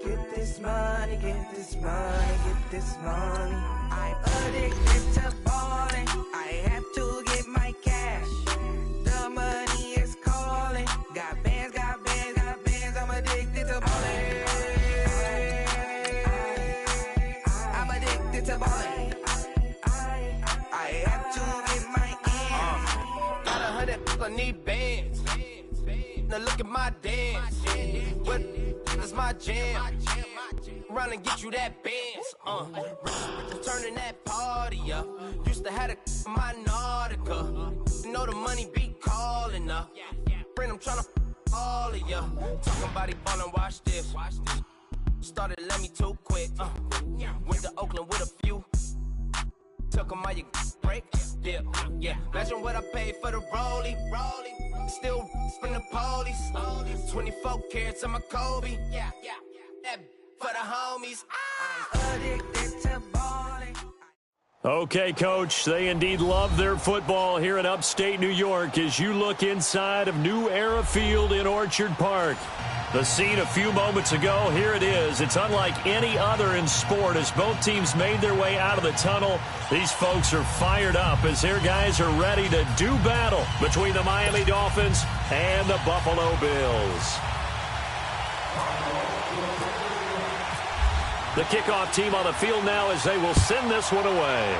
Get this money, get this money, get this money. I'm addicted to balling. I have to get my cash. The money is calling. Got bands, got bands, got bands. I'm addicted to balling. I'm addicted to balling. I have to get my ends. Got 100, I need bands. Now look at my dance. What is my jam? Run and get you that bands. Turning that party up. Used to have a my Nautica. You know the money be calling up. Friend, I'm tryna all of ya. Talking about it, ballin', watch this. Started let me too quick. Went to Oakland with a few. Took 'em all you break. Yeah. Imagine what I paid for the rollie. Still from the police. 24 carats on my Kobe. Yeah. That for the homies. I'm addicted to balling. Okay, Coach, they indeed love their football here in upstate New York as you look inside of New Era Field in Orchard Park. The scene a few moments ago, here it is. It's unlike any other in sport as both teams made their way out of the tunnel. These folks are fired up as their guys are ready to do battle between the Miami Dolphins and the Buffalo Bills. The kickoff team on the field now as they will send this one away.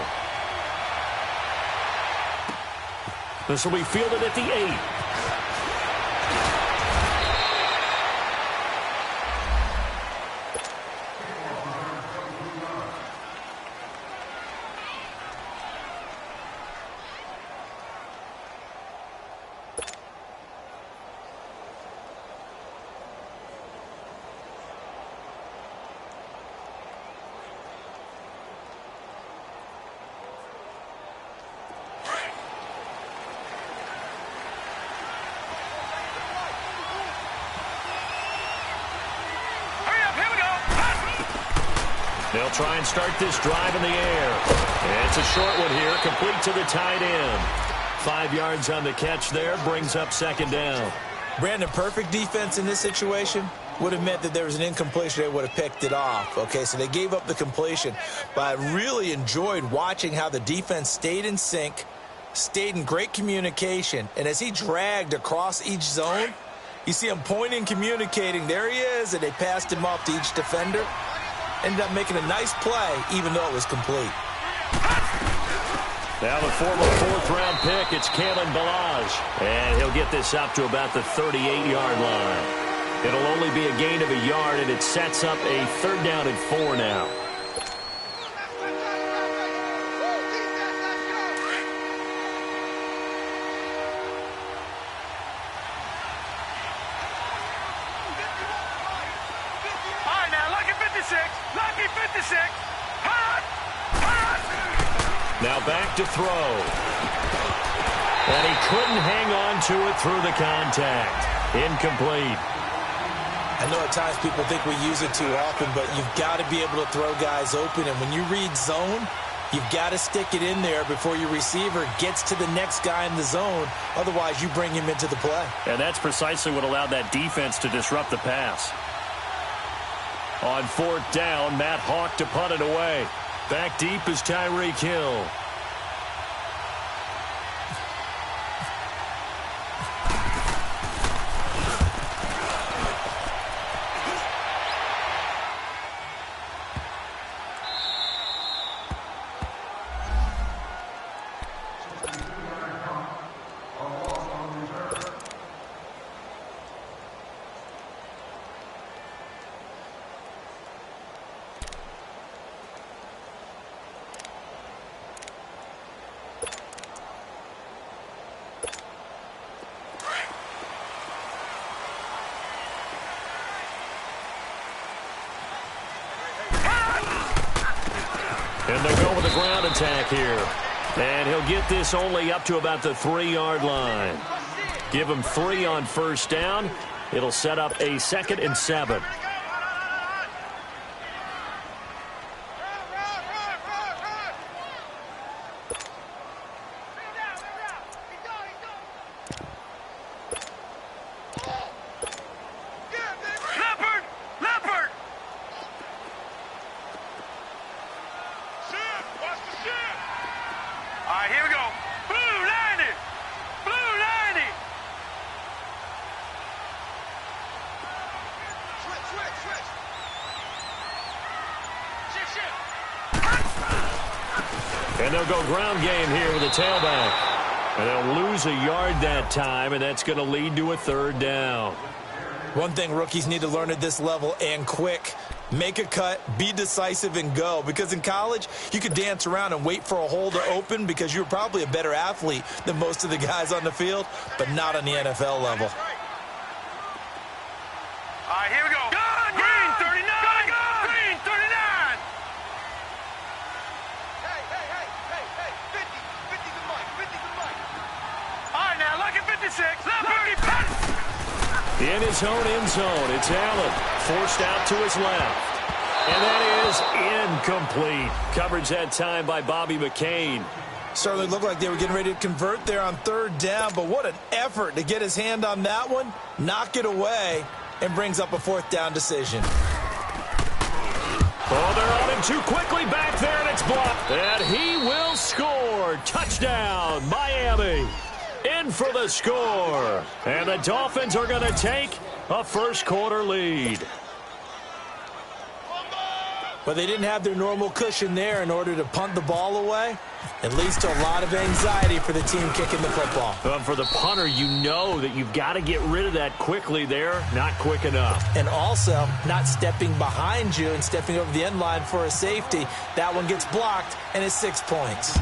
This will be fielded at the 8. They'll try and start this drive in the air. It's a short one here, complete to the tight end. 5 yards on the catch there, brings up second down. Brandon, perfect defense in this situation would have meant that there was an incompletion. They would have picked it off. Okay, so they gave up the completion. But I really enjoyed watching how the defense stayed in sync, stayed in great communication. And as he dragged across each zone, you see him pointing, communicating. There he is, and they passed him off to each defender. Ended up making a nice play, even though it was complete. Now the former fourth-round pick, it's Kalen Ballage. And he'll get this up to about the 38-yard line. It'll only be a gain of a yard, and it sets up a 3rd down and 4 now. Now back to throw. And he couldn't hang on to it through the contact. Incomplete. I know at times people think we use it too often, but you've got to be able to throw guys open. And when you read zone, you've got to stick it in there before your receiver gets to the next guy in the zone. Otherwise, you bring him into the play. And that's precisely what allowed that defense to disrupt the pass. On 4th down, Matt Hawk to punt it away. Back deep is Tyreek Hill. And they'll go with a ground attack here. And he'll get this only up to about the 3-yard line. Give him 3 on 1st down. It'll set up a 2nd and 7. And they'll go ground game here with a tailback. And they'll lose a yard that time, and that's going to lead to a third down. One thing rookies need to learn at this level, and quick: make a cut, be decisive, and go. Because in college, you could dance around and wait for a hole to open because you're probably a better athlete than most of the guys on the field, but not on the NFL level. All right, here we go. Green 39. Green 39. Hey, 50's the mic. 50's the mic. All right, now look at 56. In his own end zone, it's Allen, forced out to his left. And that is incomplete. Coverage that time by Bobby McCain. Certainly looked like they were getting ready to convert there on third down, but what an effort to get his hand on that one, knock it away, and brings up a fourth down decision. Oh, they're on him too quickly back there, and it's blocked. And he will score. Touchdown, Miami. In for the score. And the Dolphins are going to take a first-quarter lead. But they didn't have their normal cushion there in order to punt the ball away. It leads to a lot of anxiety for the team kicking the football. For the punter, you know that you've got to get rid of that quickly there. Not quick enough. And also, not stepping behind you and stepping over the end line for a safety. That one gets blocked, and it's 6 points.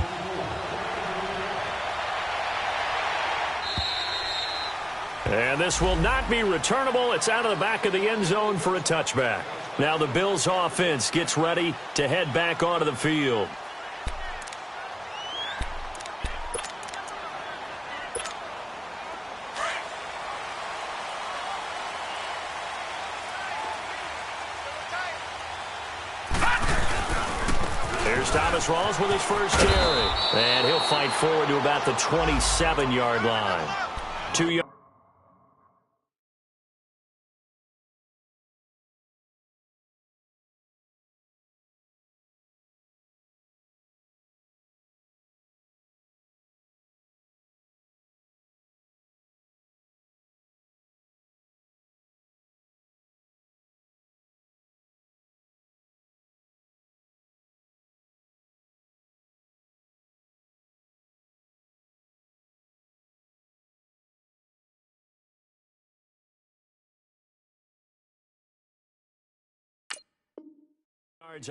And this will not be returnable. It's out of the back of the end zone for a touchback. Now the Bills offense gets ready to head back onto the field. Here's Thomas Rawls with his first carry. And he'll fight forward to about the 27-yard line. 2 yards.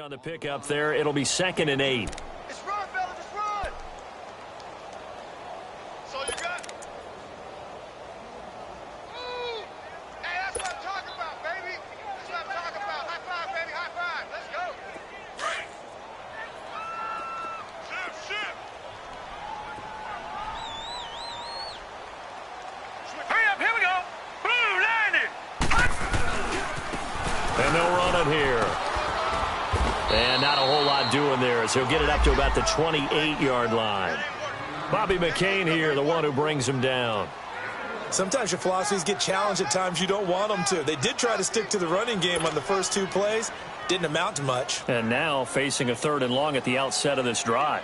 On the pickup there, it'll be 2nd and 8. Just run, fella, just run. So you got. Ooh. Hey, that's what I'm talking about, baby. That's what I'm talking about. High five, baby, high five. Let's go. Shift. Hurry up, here we go. Boom, landed. And they'll run it here. And not a whole lot doing there as he'll get it up to about the 28-yard line. Bobby McCain here, the one who brings him down. Sometimes your philosophies get challenged at times you don't want them to. They did try to stick to the running game on the first 2 plays. Didn't amount to much. And now facing a 3rd and long at the outset of this drive.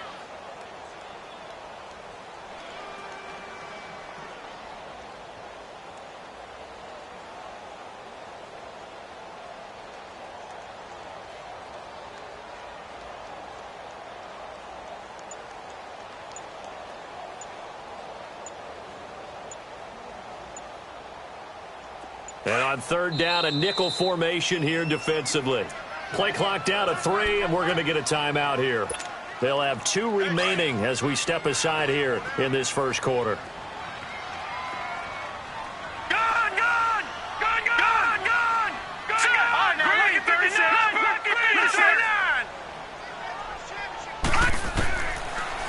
And on 3rd down, a nickel formation here defensively. Play clock down to 3, and we're going to get a timeout here. They'll have 2 remaining as we step aside here in this first quarter.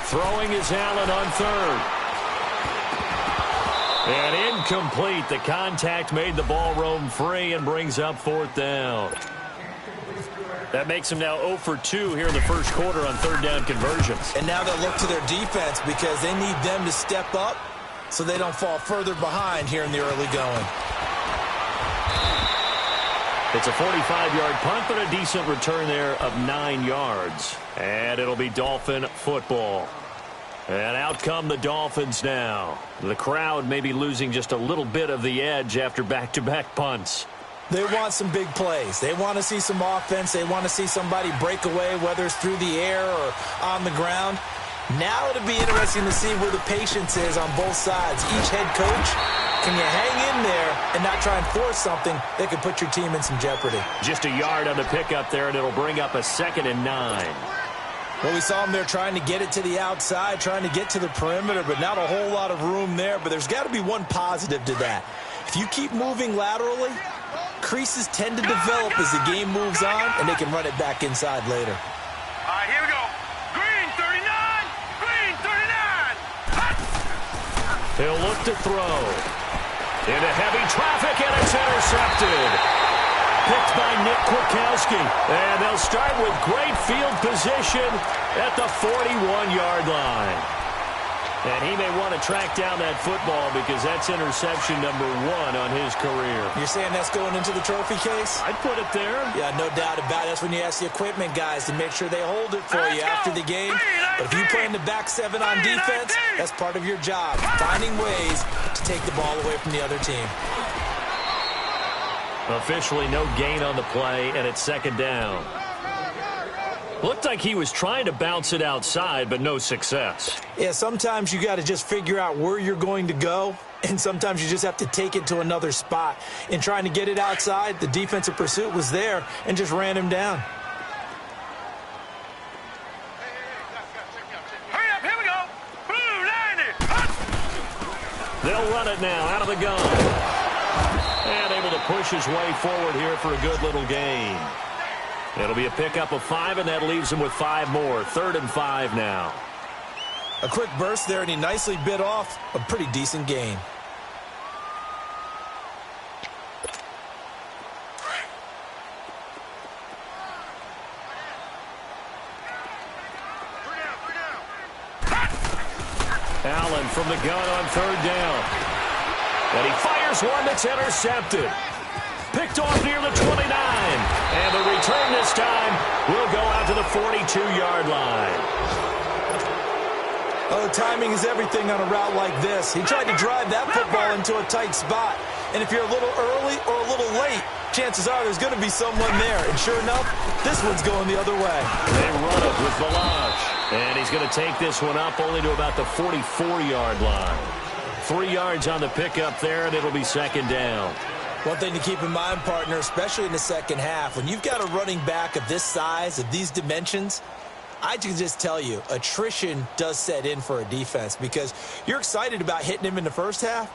Throwing is Allen on 3rd. And incomplete. The contact made the ball roam free and brings up 4th down. That makes them now 0 for 2 here in the first quarter on 3rd down conversions. And now they'll look to their defense because they need them to step up so they don't fall further behind here in the early going. It's a 45-yard punt, but a decent return there of 9 yards. And it'll be Dolphin football. And out come the Dolphins now. The crowd may be losing just a little bit of the edge after back-to-back punts. They want some big plays. They want to see some offense. They want to see somebody break away, whether it's through the air or on the ground. Now it'll be interesting to see where the patience is on both sides. Each head coach, can you hang in there and not try and force something that could put your team in some jeopardy? Just a yard on the pickup there, and it'll bring up a 2nd and 9. Well, we saw them there trying to get it to the outside, trying to get to the perimeter, but not a whole lot of room there. But there's got to be one positive to that. If you keep moving laterally, creases tend to develop as the game moves on, and they can run it back inside later. All right, here we go. Green 39! Green 39! Hot! He'll look to throw. Into heavy traffic, and it's intercepted. Picked by Nick Kwiatkowski. And they'll start with great field position at the 41-yard line. And he may want to track down that football because that's interception number 1 on his career. You're saying that's going into the trophy case? I'd put it there. Yeah, no doubt about it. That's when you ask the equipment guys to make sure they hold it for you after the game. But if you play in the back 7 on defense, that's part of your job, finding ways to take the ball away from the other team. Officially no gain on the play, and it's 2nd down. Looked like he was trying to bounce it outside, but no success. Yeah, sometimes you got to just figure out where you're going to go, and sometimes you just have to take it to another spot. In trying to get it outside, the defensive pursuit was there and just ran him down. Hurry up, here we go. Blue 90! Hot! They'll run it now out of the gun. And able to push his way forward here for a good little gain. It'll be a pickup of 5, and that leaves him with 5 more. 3rd and 5 now. A quick burst there, and he nicely bit off a pretty decent gain. Allen from the gun on 3rd down. And he fires one that's intercepted. Picked off near the 29. And the return this time will go out to the 42-yard line. Oh, timing is everything on a route like this. He tried to drive that football into a tight spot. And if you're a little early or a little late, chances are there's going to be someone there. And sure enough, this one's going the other way. They run it with Balazs. And he's going to take this one up only to about the 44-yard line. 3 yards on the pickup there, and it'll be 2nd down. One thing to keep in mind, partner, especially in the second half, when you've got a running back of this size, of these dimensions, I can just tell you, attrition does set in for a defense because you're excited about hitting him in the first half.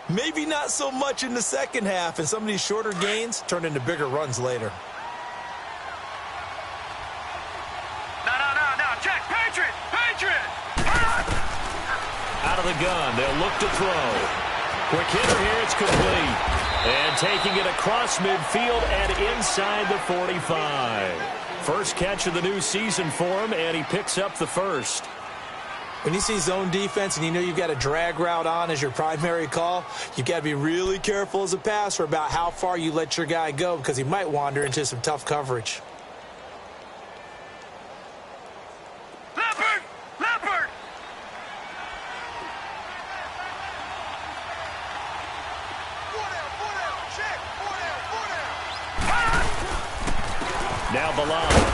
Maybe not so much in the second half, and some of these shorter gains turn into bigger runs later. No, check, Patriot! Out of the gun, they'll look to throw. Quick hitter here, it's complete. And taking it across midfield and inside the 45. First catch of the new season for him, and he picks up the first. When you see zone defense and you know you've got a drag route on as your primary call, you've got to be really careful as a passer about how far you let your guy go because he might wander into some tough coverage. Leopard! Now Balazs.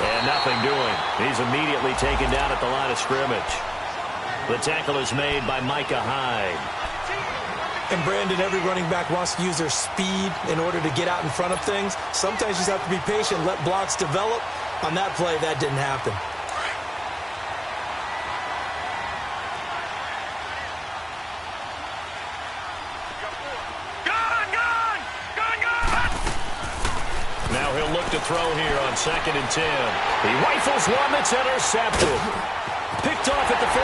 And nothing doing. He's immediately taken down at the line of scrimmage. The tackle is made by Micah Hyde. And Brandon, every running back wants to use their speed in order to get out in front of things. Sometimes you just have to be patient, let blocks develop. On that play, that didn't happen. Now he'll look to throw here on 2nd and 10. He rifles one that's intercepted. Picked off at the 48.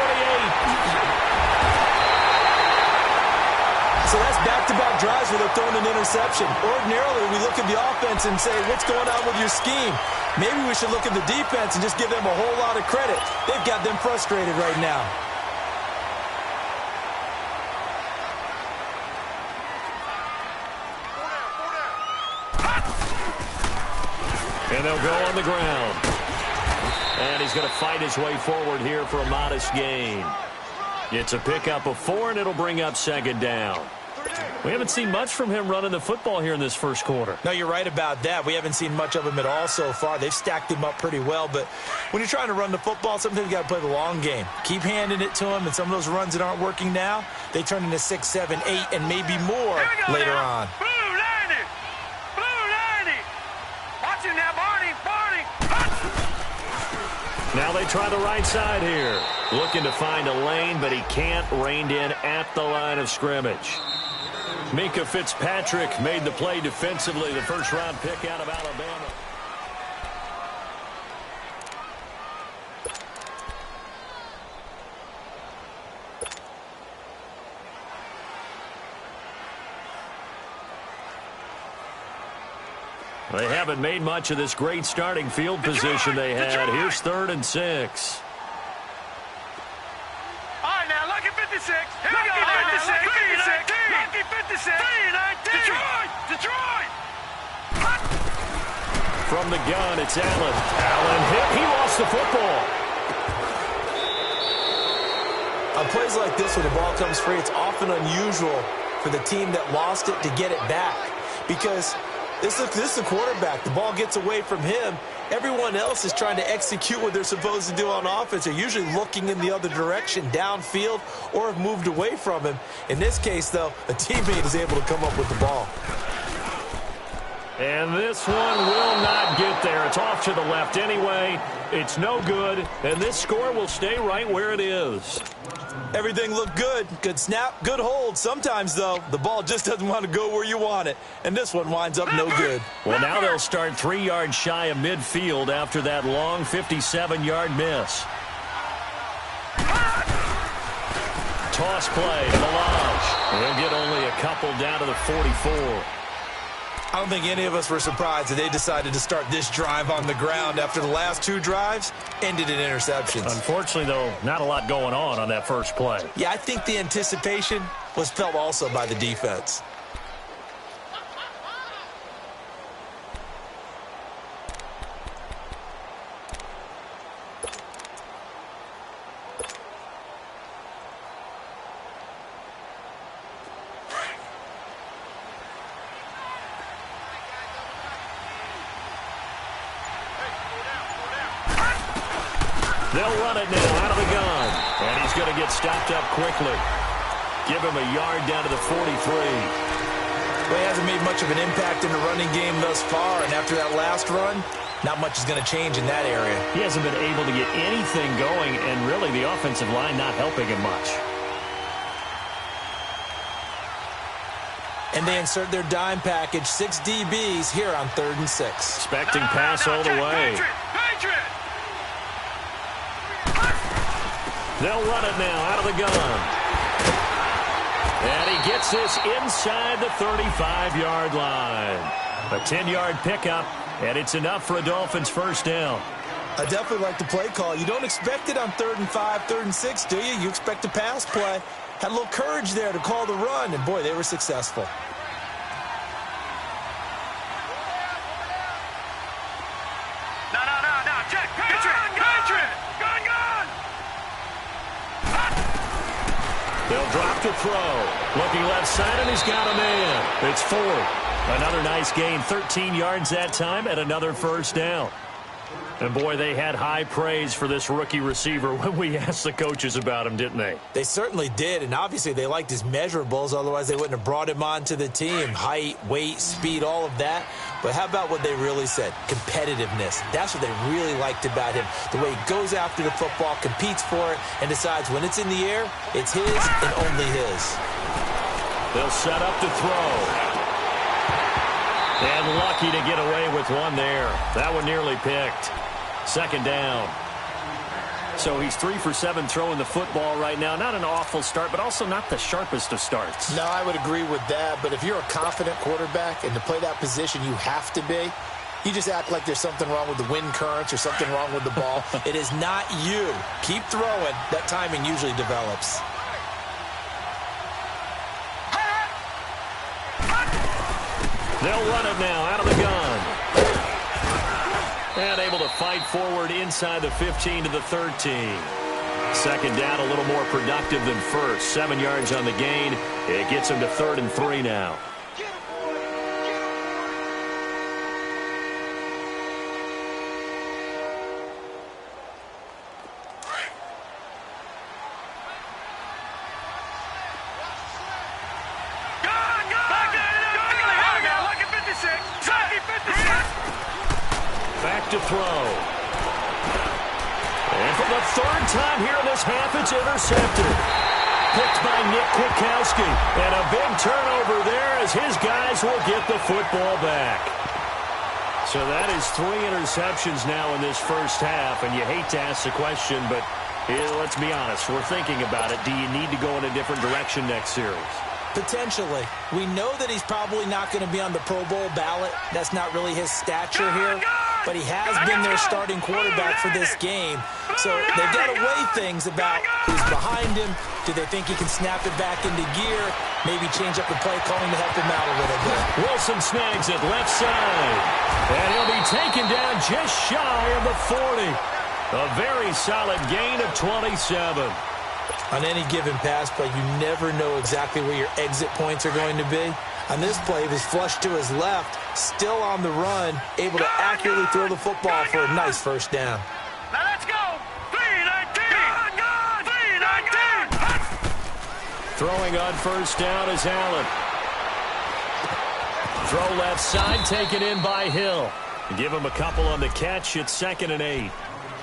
So that's back-to-back drives where they're throwing an interception. Ordinarily, we look at the offense and say, what's going on with your scheme? Maybe we should look at the defense and just give them a whole lot of credit. They've got them frustrated right now. And they'll go on the ground. And he's going to fight his way forward here for a modest gain. It's a pickup of 4, and it'll bring up 2nd down. We haven't seen much from him running the football here in this first quarter. No, you're right about that. We haven't seen much of him at all so far. They've stacked him up pretty well, but when you're trying to run the football, sometimes you got to play the long game. Keep handing it to him, and some of those runs that aren't working now, they turn into 6, 7, 8, and maybe more later on. Blue 90! Blue 90! Watch him now, Barney! Barney! Now they try the right side here. Looking to find a lane, but he can't. Reined in at the line of scrimmage. Mika Fitzpatrick made the play defensively, the first-round pick out of Alabama. They haven't made much of this great starting field position they had. Here's 3rd and 6. All right, now, lucky 56. Here we go. 56. 56. Lucky 56. 319. Detroit! From the gun, it's Allen. Allen hit. He lost the football. On plays like this, when the ball comes free, it's often unusual for the team that lost it to get it back. Because this is the quarterback. The ball gets away from him. Everyone else is trying to execute what they're supposed to do on offense. They're usually looking in the other direction, downfield, or have moved away from him. In this case, though, a teammate is able to come up with the ball. And this one will not get there. It's off to the left anyway. It's no good, and this score will stay right where it is. Everything looked good. Good snap, good hold. Sometimes, though, the ball just doesn't want to go where you want it. And this one winds up no good. Well, now they'll start 3 yards shy of midfield after that long 57-yard miss. Toss play, Melange. They'll get only a couple down to the 44. I don't think any of us were surprised that they decided to start this drive on the ground after the last 2 drives ended in interceptions. Unfortunately, though, not a lot going on that first play. Yeah, I think the anticipation was felt also by the defense. They'll run it now out of the gun. And he's going to get stopped up quickly. Give him a yard down to the 43. Well, he hasn't made much of an impact in the running game thus far, and after that last run, not much is going to change in that area. He hasn't been able to get anything going, and really the offensive line not helping him much. And they insert their dime package, 6 DBs here on 3rd and 6. Expecting pass all the way. They'll run it now out of the gun. And he gets this inside the 35-yard line. A 10-yard pickup, and it's enough for a Dolphins first down. I definitely like the play call. You don't expect it on 3rd and 5, 3rd and 6, do you? You expect a pass play. Had a little courage there to call the run, and boy, they were successful. No. Check. Patriot. Gun. They'll drop to throw. Looking left side, and he's got a man. It's 4. Another nice gain, 13 yards that time, and another first down. And, boy, they had high praise for this rookie receiver when we asked the coaches about him, didn't they? They certainly did, and obviously they liked his measurables. Otherwise, they wouldn't have brought him onto the team. Height, weight, speed, all of that. But how about what they really said? Competitiveness. That's what they really liked about him. The way he goes after the football, competes for it, and decides when it's in the air, it's his and only his. They'll set up to throw. And lucky to get away with one there. That one nearly picked. 2nd down. So he's 3 for 7 throwing the football right now. Not an awful start, but also not the sharpest of starts. No, I would agree with that. But if you're a confident quarterback and to play that position you have to be, you just act like there's something wrong with the wind currents or something wrong with the ball. It is not you. Keep throwing. That timing usually develops. They'll run it now out of the gun. And able to fight forward inside the 15 to the 13. Second down, a little more productive than first. 7 yards on the gain. It gets him to 3rd and 3 now. Back to throw. And for the 3rd time here in this half, it's intercepted. Picked by Nick Kwiatkowski. And a big turnover there as his guys will get the football back. So that is 3 interceptions now in this first half. And you hate to ask the question, but let's be honest. We're thinking about it. Do you need to go in a different direction next series? Potentially. We know that he's probably not going to be on the Pro Bowl ballot. That's not really his stature here. But he has been their starting quarterback for this game. So they've got to weigh things about who's behind him. Do they think he can snap it back into gear? Maybe change up the play calling to help him out a little bit. Wilson snags it left side. And he'll be taken down just shy of the 40. A very solid gain of 27. On any given pass play, you never know exactly where your exit points are going to be. On this play, he was flushed to his left, still on the run, able to accurately throw the football for a nice first down. Now let's go. 319. 319. Throwing on first down is Allen. Throw left side, taken in by Hill. Give him a couple on the catch. It's 2nd and 8.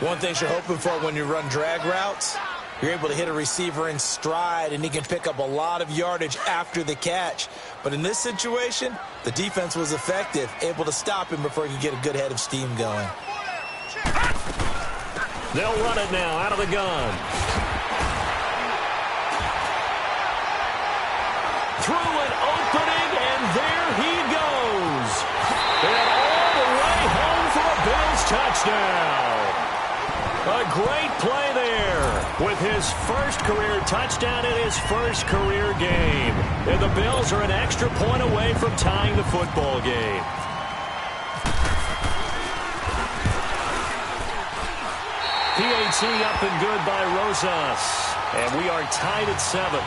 One thing you're hoping for when you run drag routes, you're able to hit a receiver in stride, and he can pick up a lot of yardage after the catch. But in this situation, the defense was effective, able to stop him before he could get a good head of steam going. They'll run it now out of the gun. Through an opening, and there he goes. And all the way home for a Bills touchdown. A great play there with his first career touchdown in his first career game. And the Bills are an extra point away from tying the football game. PAT up and good by Rosas. And we are tied at 7.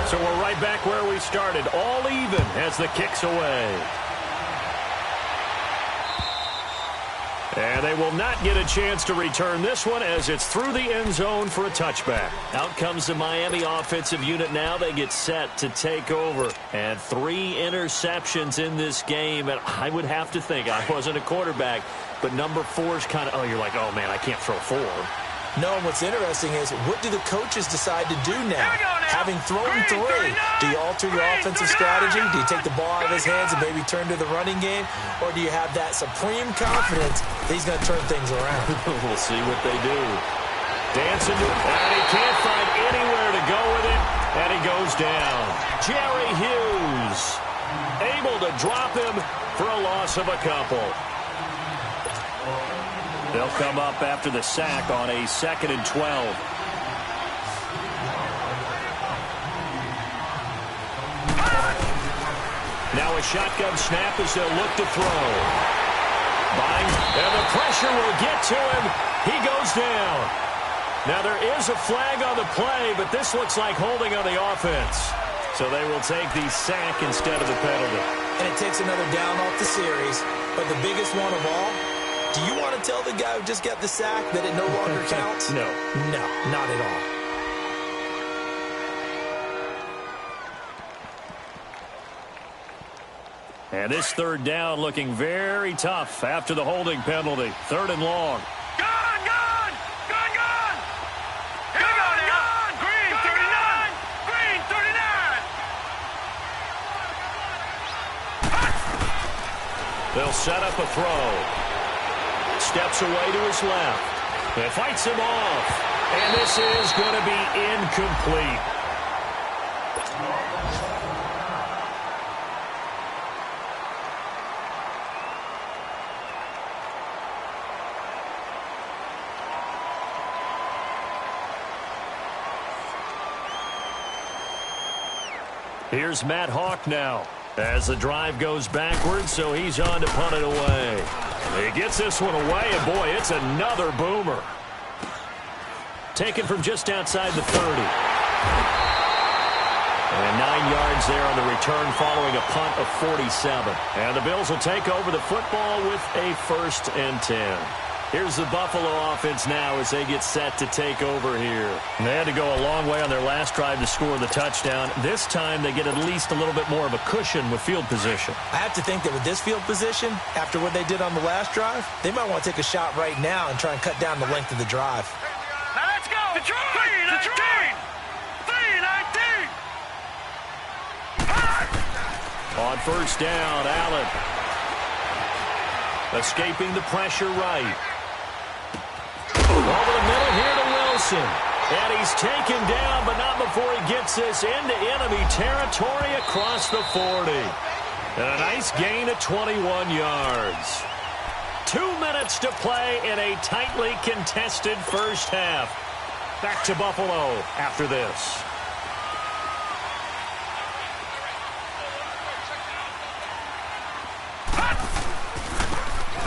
So we're right back where we started, all even as the kick's away. And they will not get a chance to return this one as it's through the end zone for a touchback. Out comes the Miami offensive unit now. They get set to take over. And 3 interceptions in this game. And I would have to think, I wasn't a quarterback, but number 4 is kind of, you're like, oh, man, I can't throw 4. No, and what's interesting is, what do the coaches decide to do now? Having thrown 3, do you alter your offensive strategy? Do you take the ball out of his hands and maybe turn to the running game? Or do you have that supreme confidence that he's going to turn things around? We'll see what they do. Dancing to it, and he can't find anywhere to go with it, and he goes down. Jerry Hughes able to drop him for a loss of a couple. They'll come up after the sack on a 2nd and 12. Now a shotgun snap as they'll look to throw. And the pressure will get to him. He goes down. Now there is a flag on the play, but this looks like holding on the offense. So they will take the sack instead of the penalty. And it takes another down off the series. But the biggest one of all, do you want to tell the guy who just got the sack that it no longer counts? No. No, not at all. And this 3rd down looking very tough after the holding penalty. 3rd and long. Gone! Here we go now. Green 39. Green 39. They'll set up a throw. Steps away to his left. And fights him off. And this is going to be incomplete. Here's Matt Hawk now. As the drive goes backwards, so he's on to punt it away. He gets this one away, and boy, it's another boomer. Taken from just outside the 30. And 9 yards there on the return following a punt of 47. And the Bills will take over the football with a 1st and 10. Here's the Buffalo offense now as they get set to take over here. And they had to go a long way on their last drive to score the touchdown. This time they get at least a little bit more of a cushion with field position. I have to think that with this field position, after what they did on the last drive, they might want to take a shot right now and try and cut down the length of the drive. Now let's go. Detroit. 3-19. On 1st down, Allen. Escaping the pressure right. Over the middle here to Wilson. And he's taken down, but not before he gets this into enemy territory across the 40. And a nice gain of 21 yards. 2 minutes to play in a tightly contested first half. Back to Buffalo after this.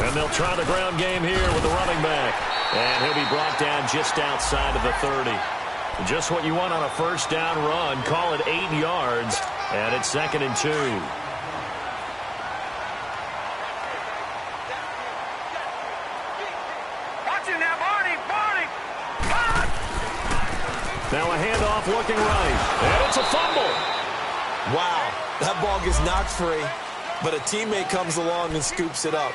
And they'll try the ground game here with the running back. And he'll be brought down just outside of the 30. Just what you want on a 1st down run. Call it 8 yards. And it's 2nd and 2. Watch it now, Barney. Now a handoff looking right. And it's a fumble. Wow, that ball gets knocked free, but a teammate comes along and scoops it up.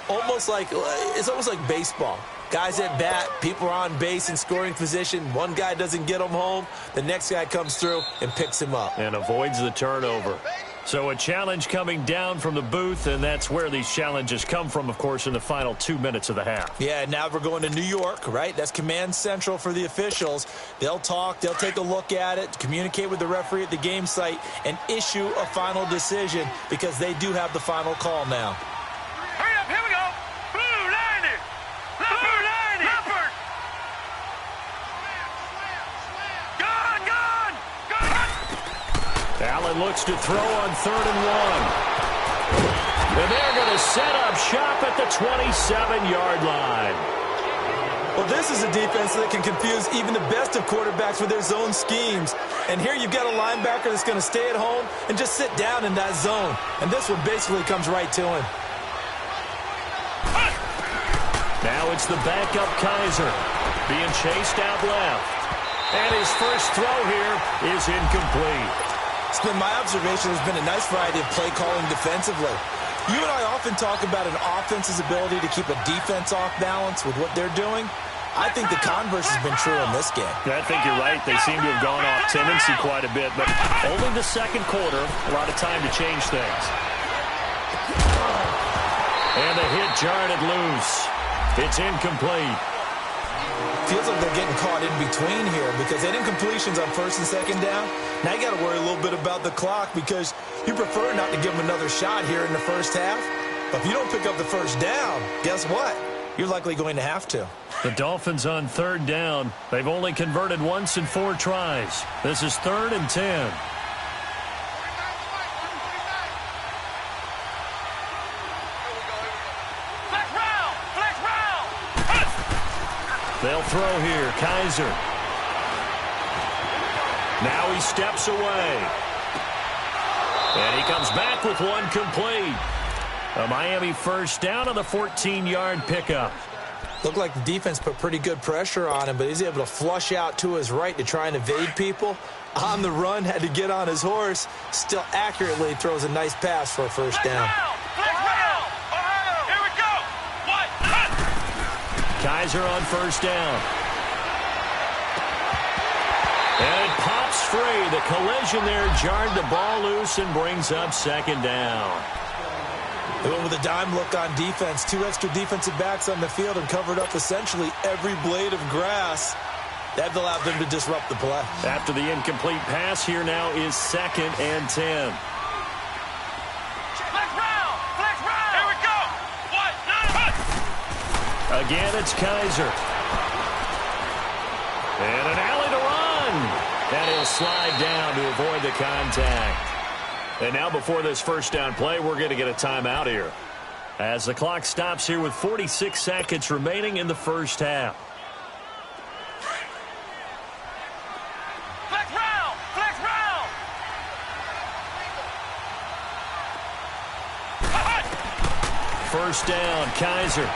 It's almost like baseball. Guys at bat, people are on base in scoring position. One guy doesn't get him home. The next guy comes through and picks him up. And avoids the turnover. So a challenge coming down from the booth, and that's where these challenges come from, of course, in the final 2 minutes of the half. Yeah, now we're going to New York, right? That's command central for the officials. They'll talk, they'll take a look at it, communicate with the referee at the game site, and issue a final decision because they do have the final call now. Hurry up, here we go. Blue 90. Blue 90. Leopard. Gone. Allen looks to throw on 3rd and 1. And they're going to set up shop at the 27-yard line. Well, this is a defense that can confuse even the best of quarterbacks with their zone schemes. And here you've got a linebacker that's going to stay at home and just sit down in that zone. And this one basically comes right to him. Now it's the backup Kaiser being chased out left. And his first throw here is incomplete. It's been my observation there's been a nice variety of play calling defensively. You and I often talk about an offense's ability to keep a defense off balance with what they're doing. I think the converse has been true in this game. I think you're right. They seem to have gone off tendency quite a bit, but only the 2nd quarter, a lot of time to change things. And the hit jarred it loose. It's incomplete. Feels like they're getting caught in between here because they didn't completions on 1st and 2nd down. Now you got to worry a little bit about the clock because you prefer not to give them another shot here in the first half. But if you don't pick up the 1st down, guess what? You're likely going to have to. The Dolphins on 3rd down. They've only converted once in 4 tries. This is 3rd and 10. They'll throw here. Kaiser. Now he steps away. And he comes back with one complete. A Miami 1st down on the 14-yard pickup. Looked like the defense put pretty good pressure on him, but he's able to flush out to his right to try and evade people. On the run, had to get on his horse. Still accurately throws a nice pass for a 1st down. Kaiser on 1st down. And it pops free. The collision there jarred the ball loose and brings up 2nd down. They went with a dime look on defense. 2 extra defensive backs on the field and covered up essentially every blade of grass. That allowed them to disrupt the play. After the incomplete pass, here now is 2nd and 10. Again, it's Kaiser. And an alley to run. And he'll slide down to avoid the contact. And now before this first down play, we're going to get a timeout here, as the clock stops here with 46 seconds remaining in the first half. Flex round! Flex round! First down, Kaiser.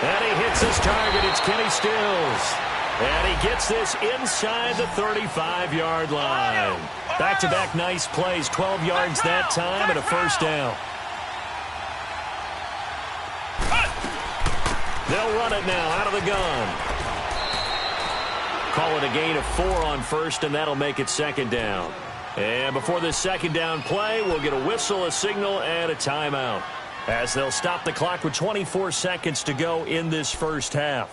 And he hits his target. It's Kenny Stills. And he gets this inside the 35-yard line. Back-to-back nice plays, 12 yards that time and a first down. They'll run it now out of the gun. Call it a gain of 4 on first, and that'll make it second down. And before this second down play, we'll get a whistle, a signal, and a timeout, as they'll stop the clock with 24 seconds to go in this first half.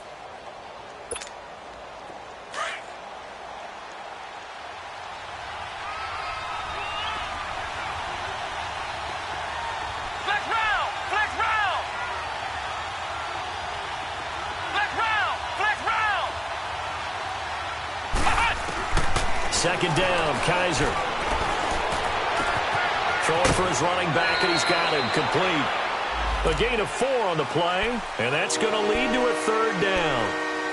Flex round! Flex round! Flex round! Flex round! Second down, Kaiser. Throwing for his running back, and he's got him complete. A gain of 4 on the play, and that's going to lead to a third down.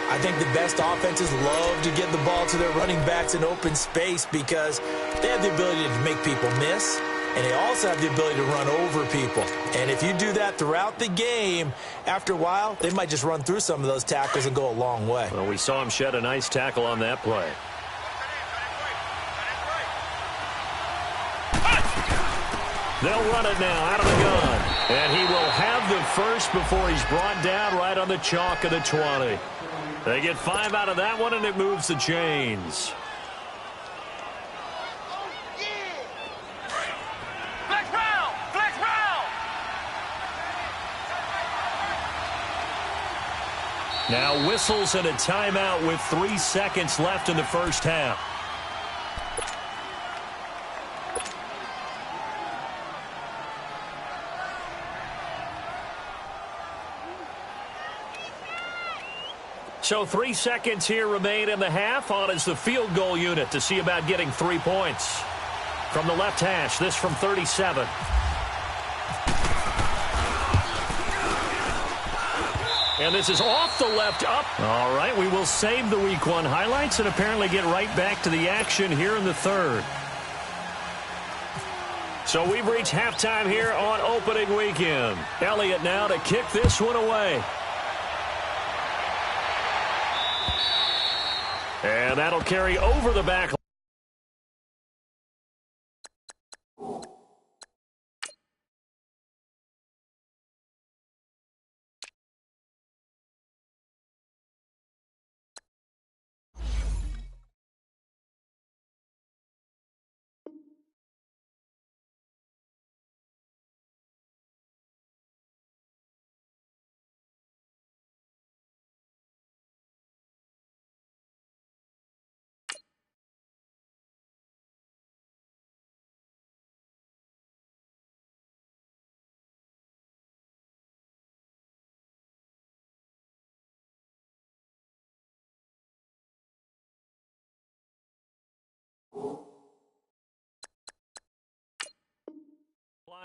I think the best offenses love to get the ball to their running backs in open space because they have the ability to make people miss, and they also have the ability to run over people. And if you do that throughout the game, after a while, they might just run through some of those tackles and go a long way. Well, we saw him shed a nice tackle on that play. They'll run it now out of the gun. And he will have the first before he's brought down right on the chalk of the 20. They get 5 out of that one, and it moves the chains. Flex round! Flex round! Now whistles and a timeout with 3 seconds left in the first half. So 3 seconds here remain in the half. On is the field goal unit to see about getting 3 points. From the left hash, this from 37. And this is off the left up. All right, we will save the Week 1 highlights and apparently get right back to the action here in the third. So we've reached halftime here on opening weekend. Elliott now to kick this one away. And that'll carry over the back.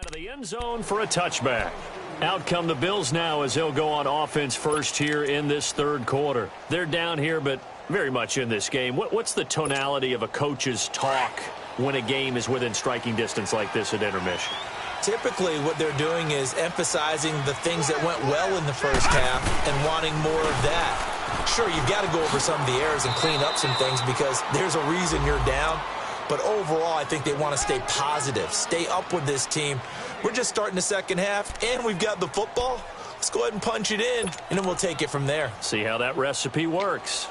To the end zone for a touchback. Out come the Bills now as they'll go on offense first here in this third quarter. They're down here, but very much in this game. What's the tonality of a coach's talk when a game is within striking distance like this at intermission? Typically, what they're doing is emphasizing the things that went well in the first half and wanting more of that. Sure, you've got to go over some of the errors and clean up some things because there's a reason you're down. But overall, I think they want to stay positive, stay up with this team. We're just starting the second half, and we've got the football. Let's go ahead and punch it in, and then we'll take it from there. See how that recipe works.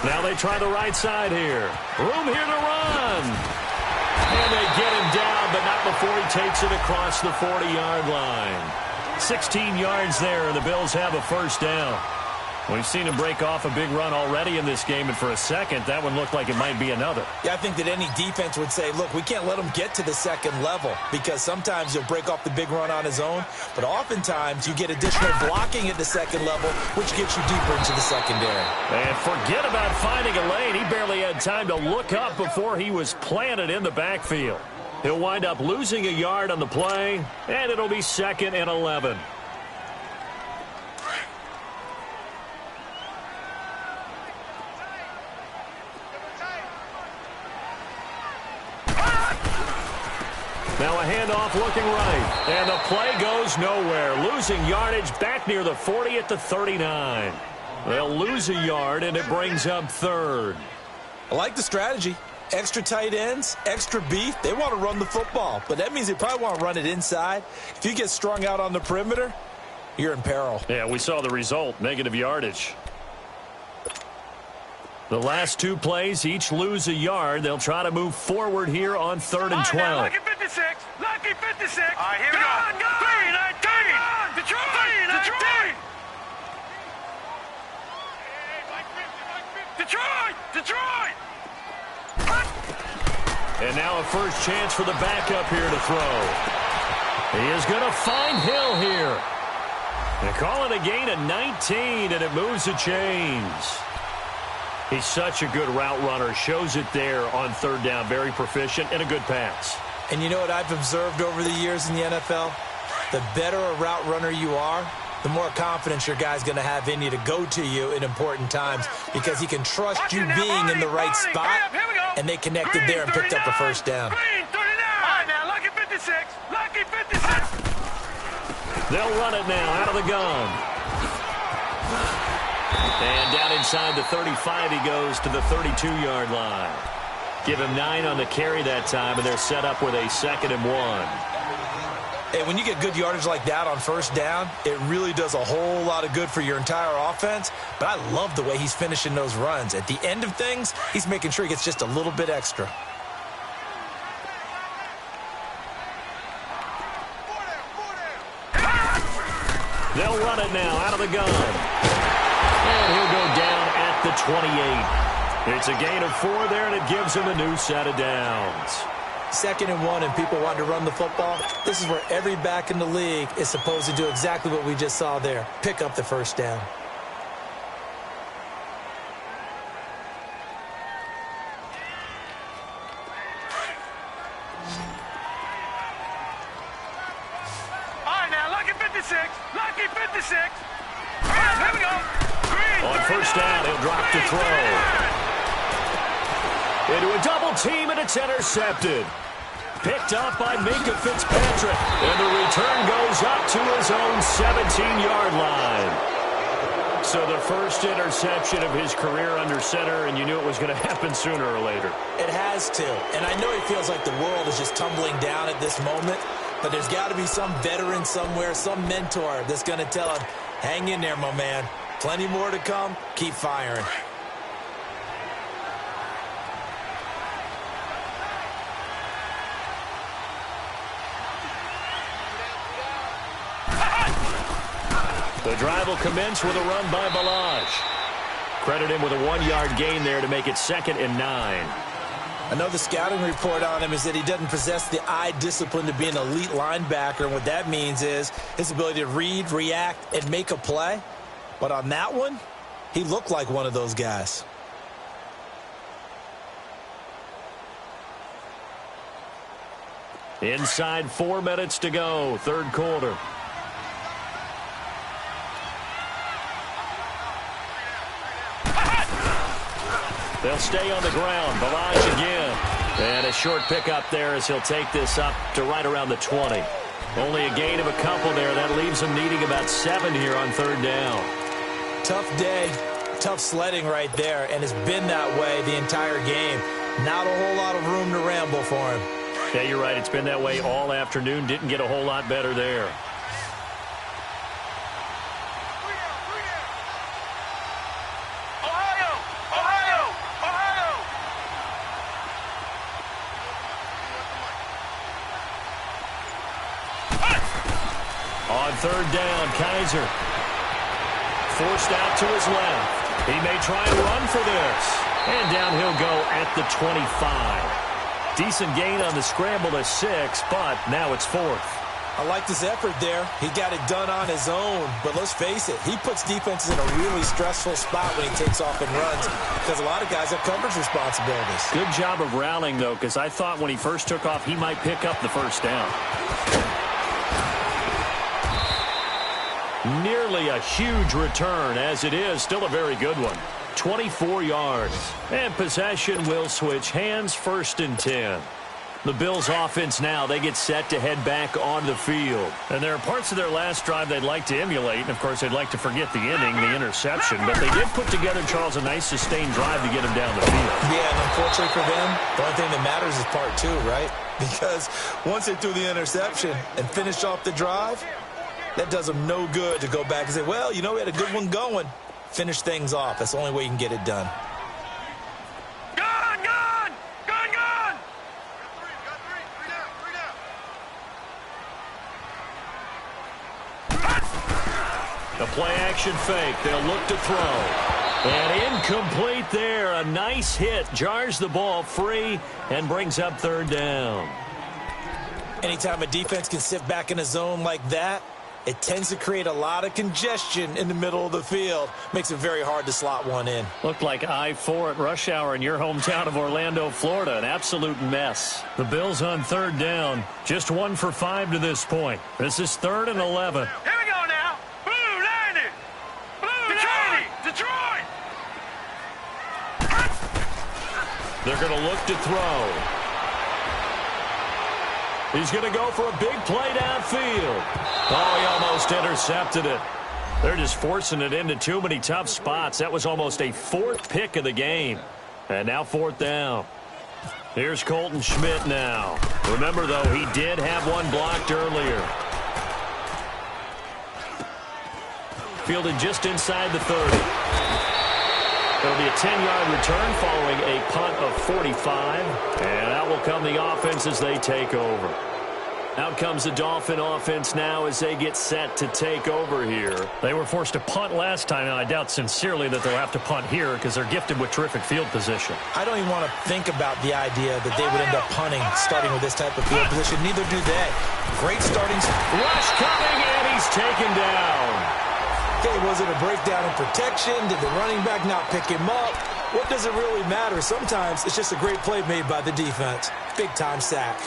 Now they try the right side here. Room here to run. And they get him down, but not before he takes it across the 40-yard line. 16 yards there, and the Bills have a first down. We've seen him break off a big run already in this game, and for a second, that one looked like it might be another. Yeah, I think that any defense would say, look, we can't let him get to the second level because sometimes he'll break off the big run on his own, but oftentimes you get additional blocking at the second level, which gets you deeper into the secondary. And forget about finding a lane. He barely had time to look up before he was planted in the backfield. He'll wind up losing a yard on the play, and it'll be 2nd and 11. Now a handoff looking right, and the play goes nowhere. Losing yardage back near the 40 at the 39. They'll lose a yard, and it brings up 3rd. I like the strategy. Extra tight ends, extra beef. They want to run the football, but that means they probably want to run it inside. If you get strung out on the perimeter, you're in peril. Yeah, we saw the result, negative yardage. The last 2 plays each lose a yard. They'll try to move forward here on 3rd and 12. Lucky 56. Lucky 56. All right, here we go. 3-19. Detroit. Detroit. And now a first chance for the backup here to throw. He is going to find Hill here. They call it a gain of 19, and it moves the chains. He's such a good route runner. Shows it there on 3rd down. Very proficient and a good pass. And you know what I've observed over the years in the NFL? The better a route runner you are, the more confidence your guy's going to have in you to go to you in important times because he can trust you being in the right spot, and they connected there and picked up the first down. All right, now, lucky 56. Lucky 56. They'll run it now out of the gun. And down inside the 35 he goes to the 32-yard line. Give him 9 on the carry that time, and they're set up with a 2nd and 1. Hey, when you get good yardage like that on first down, it really does a whole lot of good for your entire offense. But I love the way he's finishing those runs. At the end of things, he's making sure he gets just a little bit extra. They'll run it now out of the gun. And he'll go down at the 28. It's a gain of 4 there, and it gives him a new set of downs. 2nd and 1, and people want to run the football. This is where every back in the league is supposed to do exactly what we just saw there. Pick up the first down. All right, now, lucky 56. Lucky 56. Here we go. On first down, he'll drop to throw. Into a double team, and it's intercepted. Picked up by Minka Fitzpatrick. And the return goes up to his own 17-yard line. So the first interception of his career under center, and you knew it was going to happen sooner or later. It has to. And I know he feels like the world is just tumbling down at this moment, but there's got to be some veteran somewhere, some mentor that's going to tell him, hang in there, my man. Plenty more to come. Keep firing. The drive will commence with a run by Balaj. Credit him with a 1-yard gain there to make it 2nd and 9. I know the scouting report on him is that he doesn't possess the eye discipline to be an elite linebacker. And what that means is his ability to read, react, and make a play. But on that one, he looked like one of those guys. Inside 4 minutes to go, 3rd quarter. They'll stay on the ground. Balaj again. And a short pickup there as he'll take this up to right around the 20. Only a gain of a couple there. That leaves him needing about 7 here on 3rd down. Tough day, tough sledding right there, and it's been that way the entire game. Not a whole lot of room to ramble for him. Yeah, you're right. It's been that way all afternoon. Didn't get a whole lot better there. On 3rd down, Kaiser. Forced out to his left. He may try and run for this. And down he'll go at the 25. Decent gain on the scramble to 6, but now it's 4th. I like this effort there. He got it done on his own. But let's face it, he puts defenses in a really stressful spot when he takes off and runs because a lot of guys have coverage responsibilities. Good job of rallying, though, because I thought when he first took off, he might pick up the first down. Nearly a huge return, as it is still a very good one. 24 yards. And possession will switch hands, 1st and 10. The Bills offense now, they get set to head back on the field. And there are parts of their last drive they'd like to emulate. And, of course, they'd like to forget the inning, the interception. But they did put together, Charles, a nice sustained drive to get him down the field. Yeah, and unfortunately for them, the only thing that matters is part 2, right? Because once they threw the interception and finished off the drive, that does them no good to go back and say, well, you know, we had a good one going. Finish things off. That's the only way you can get it done. The play-action fake. They'll look to throw. And incomplete there. A nice hit. Jars the ball free and brings up 3rd down. Anytime a defense can sit back in a zone like that, it tends to create a lot of congestion in the middle of the field. Makes it very hard to slot one in. Looked like I-4 at rush hour in your hometown of Orlando, Florida. An absolute mess. The Bills on 3rd down. Just 1 for 5 to this point. This is 3rd and 11. Here we go now. Blue 90. Blue 90. Detroit. They're going to look to throw. He's going to go for a big play downfield. Oh, he almost intercepted it. They're just forcing it into too many tough spots. That was almost a 4th pick of the game. And now 4th down. Here's Colton Schmidt now. Remember, though, he did have one blocked earlier. Fielded just inside the 30. It'll be a 10-yard return following a punt of 45. And out will come the offense as they take over. Out comes the Dolphin offense now as they get set to take over here. They were forced to punt last time, and I doubt sincerely that they'll have to punt here because they're gifted with terrific field position. I don't even want to think about the idea that they would end up punting starting with this type of field position. Neither do they. Great starting. Rush coming, and he's taken down. Okay, was it a breakdown in protection? Did the running back not pick him up? What does it really matter? Sometimes it's just a great play made by the defense. Big-time sack.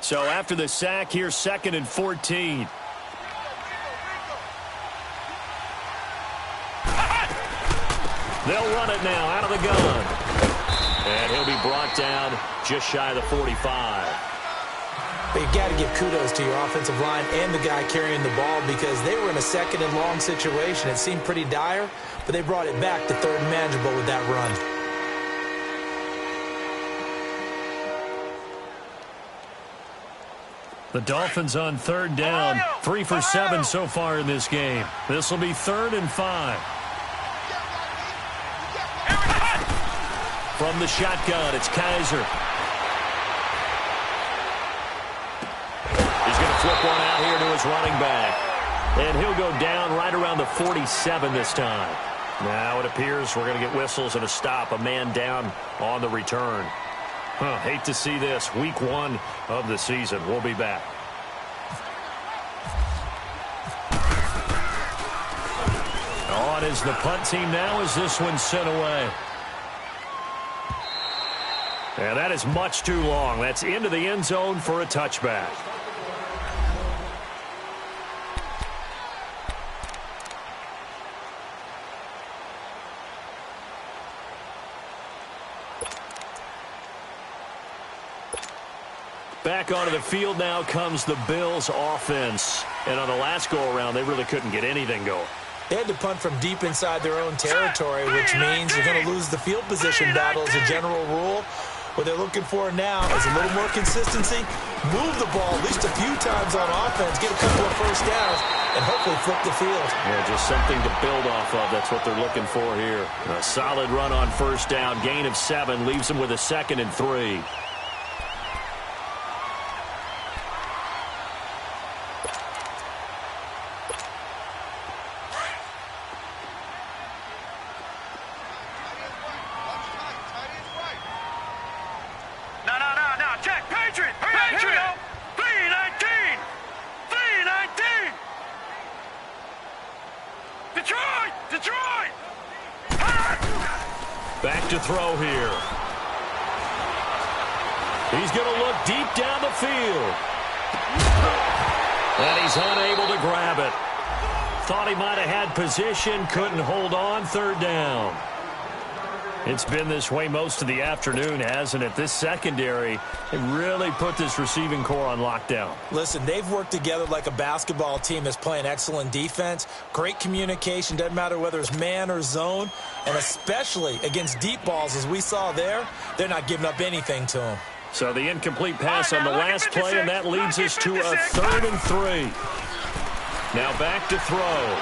So after the sack, here's 2nd and 14. They'll run it now out of the gun. And he'll be brought down just shy of the 45. But you got to give kudos to your offensive line and the guy carrying the ball because they were in a 2nd and long situation. It seemed pretty dire, but they brought it back to 3rd and manageable with that run. The Dolphins on 3rd down. 3 for 7 so far in this game. This will be 3rd and 5. From the shotgun, it's Kaiser. He's going to flip one out here to his running back. And he'll go down right around the 47 this time. Now it appears we're going to get whistles and a stop. A man down on the return. Hate to see this. Week 1 of the season. We'll be back. On is the punt team now as this one's sent away. And that is much too long. That's into the end zone for a touchback. Back onto the field now comes the Bills offense. And on the last go-around, they really couldn't get anything going. They had to punt from deep inside their own territory, which means you're going to lose the field position battle as a general rule. What they're looking for now is a little more consistency, move the ball at least a few times on offense, get a couple of first downs, and hopefully flip the field. Yeah, just something to build off of. That's what they're looking for here. A solid run on first down. Gain of 7 leaves them with a 2nd and 3. Back to throw here. He's going to look deep down the field. And he's unable to grab it. Thought he might have had position, couldn't hold on, 3rd down. It's been this way most of the afternoon, hasn't it? This secondary, they really put this receiving core on lockdown. Listen, they've worked together like a basketball team that's playing excellent defense. Great communication, doesn't matter whether it's man or zone. And especially against deep balls, as we saw there, they're not giving up anything to them. So the incomplete pass on the last play, and that leads us to a 3rd and 3. Now back to throw.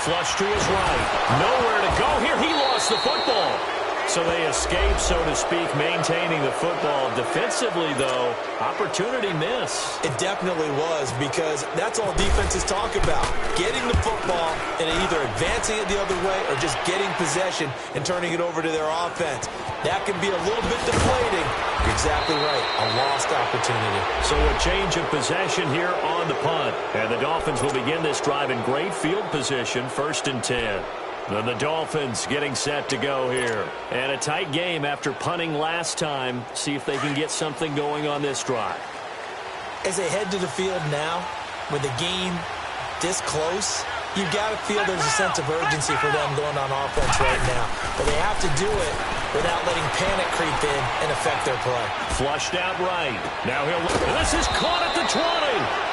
Flush to his right. Nowhere to go here. He lost the football. So they escape, so to speak, maintaining the football. Defensively, though, opportunity miss. It definitely was, because that's all defenses talk about. Getting the football and either advancing it the other way or just getting possession and turning it over to their offense. That can be a little bit deflating. You're exactly right. A lost opportunity. So a change of possession here on the punt. And the Dolphins will begin this drive in great field position, 1st and 10. And the Dolphins getting set to go here. And a tight game after punting last time. See if they can get something going on this drive. As they head to the field now, with the game this close, you've got to feel there's a sense of urgency for them going on offense right now. But they have to do it without letting panic creep in and affect their play. Flushed out right. Now this is caught at the 20.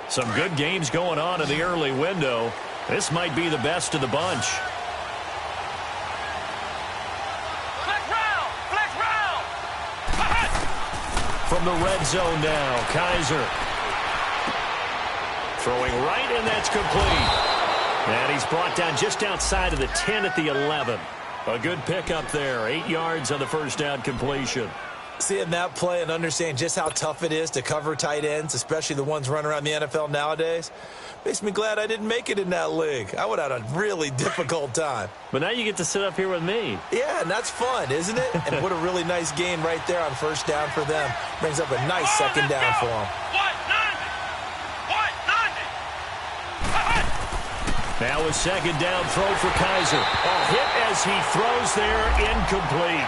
Some good games going on in the early window. This might be the best of the bunch. From the red zone now, Kaiser. Throwing right, and that's complete. And he's brought down just outside of the 10 at the 11. A good pickup there. 8 yards on the first down completion. Seeing that play and understanding just how tough it is to cover tight ends, especially the ones running around the NFL nowadays, makes me glad I didn't make it in that league. I would have had a really difficult time. But now you get to sit up here with me. Yeah, and that's fun, isn't it? And what a really nice gain right there on first down for them. Brings up a nice 2nd down for them. Now a 2nd down throw for Kaiser. A hit as he throws there, incomplete.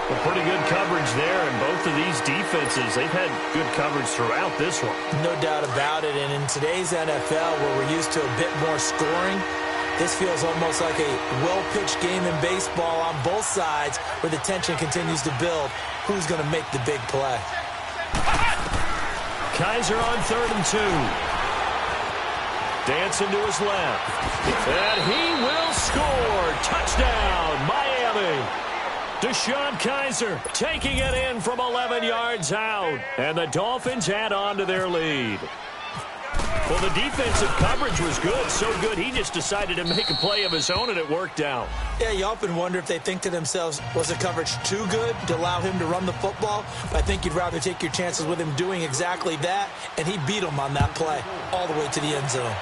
Well, pretty good coverage there, and both of these defenses, they've had good coverage throughout this one. No doubt about it, and in today's NFL, where we're used to a bit more scoring, this feels almost like a well-pitched game in baseball on both sides, where the tension continues to build. Who's going to make the big play? Kaiser on 3rd and 2. Dancing to his left. And he will score. Touchdown, Miami. DeShone Kizer taking it in from 11 yards out. And the Dolphins add on to their lead. Well, the defensive coverage was good, so good he just decided to make a play of his own, and it worked out. Yeah, you often wonder if they think to themselves, was the coverage too good to allow him to run the football? I think you'd rather take your chances with him doing exactly that, and he beat him on that play all the way to the end zone.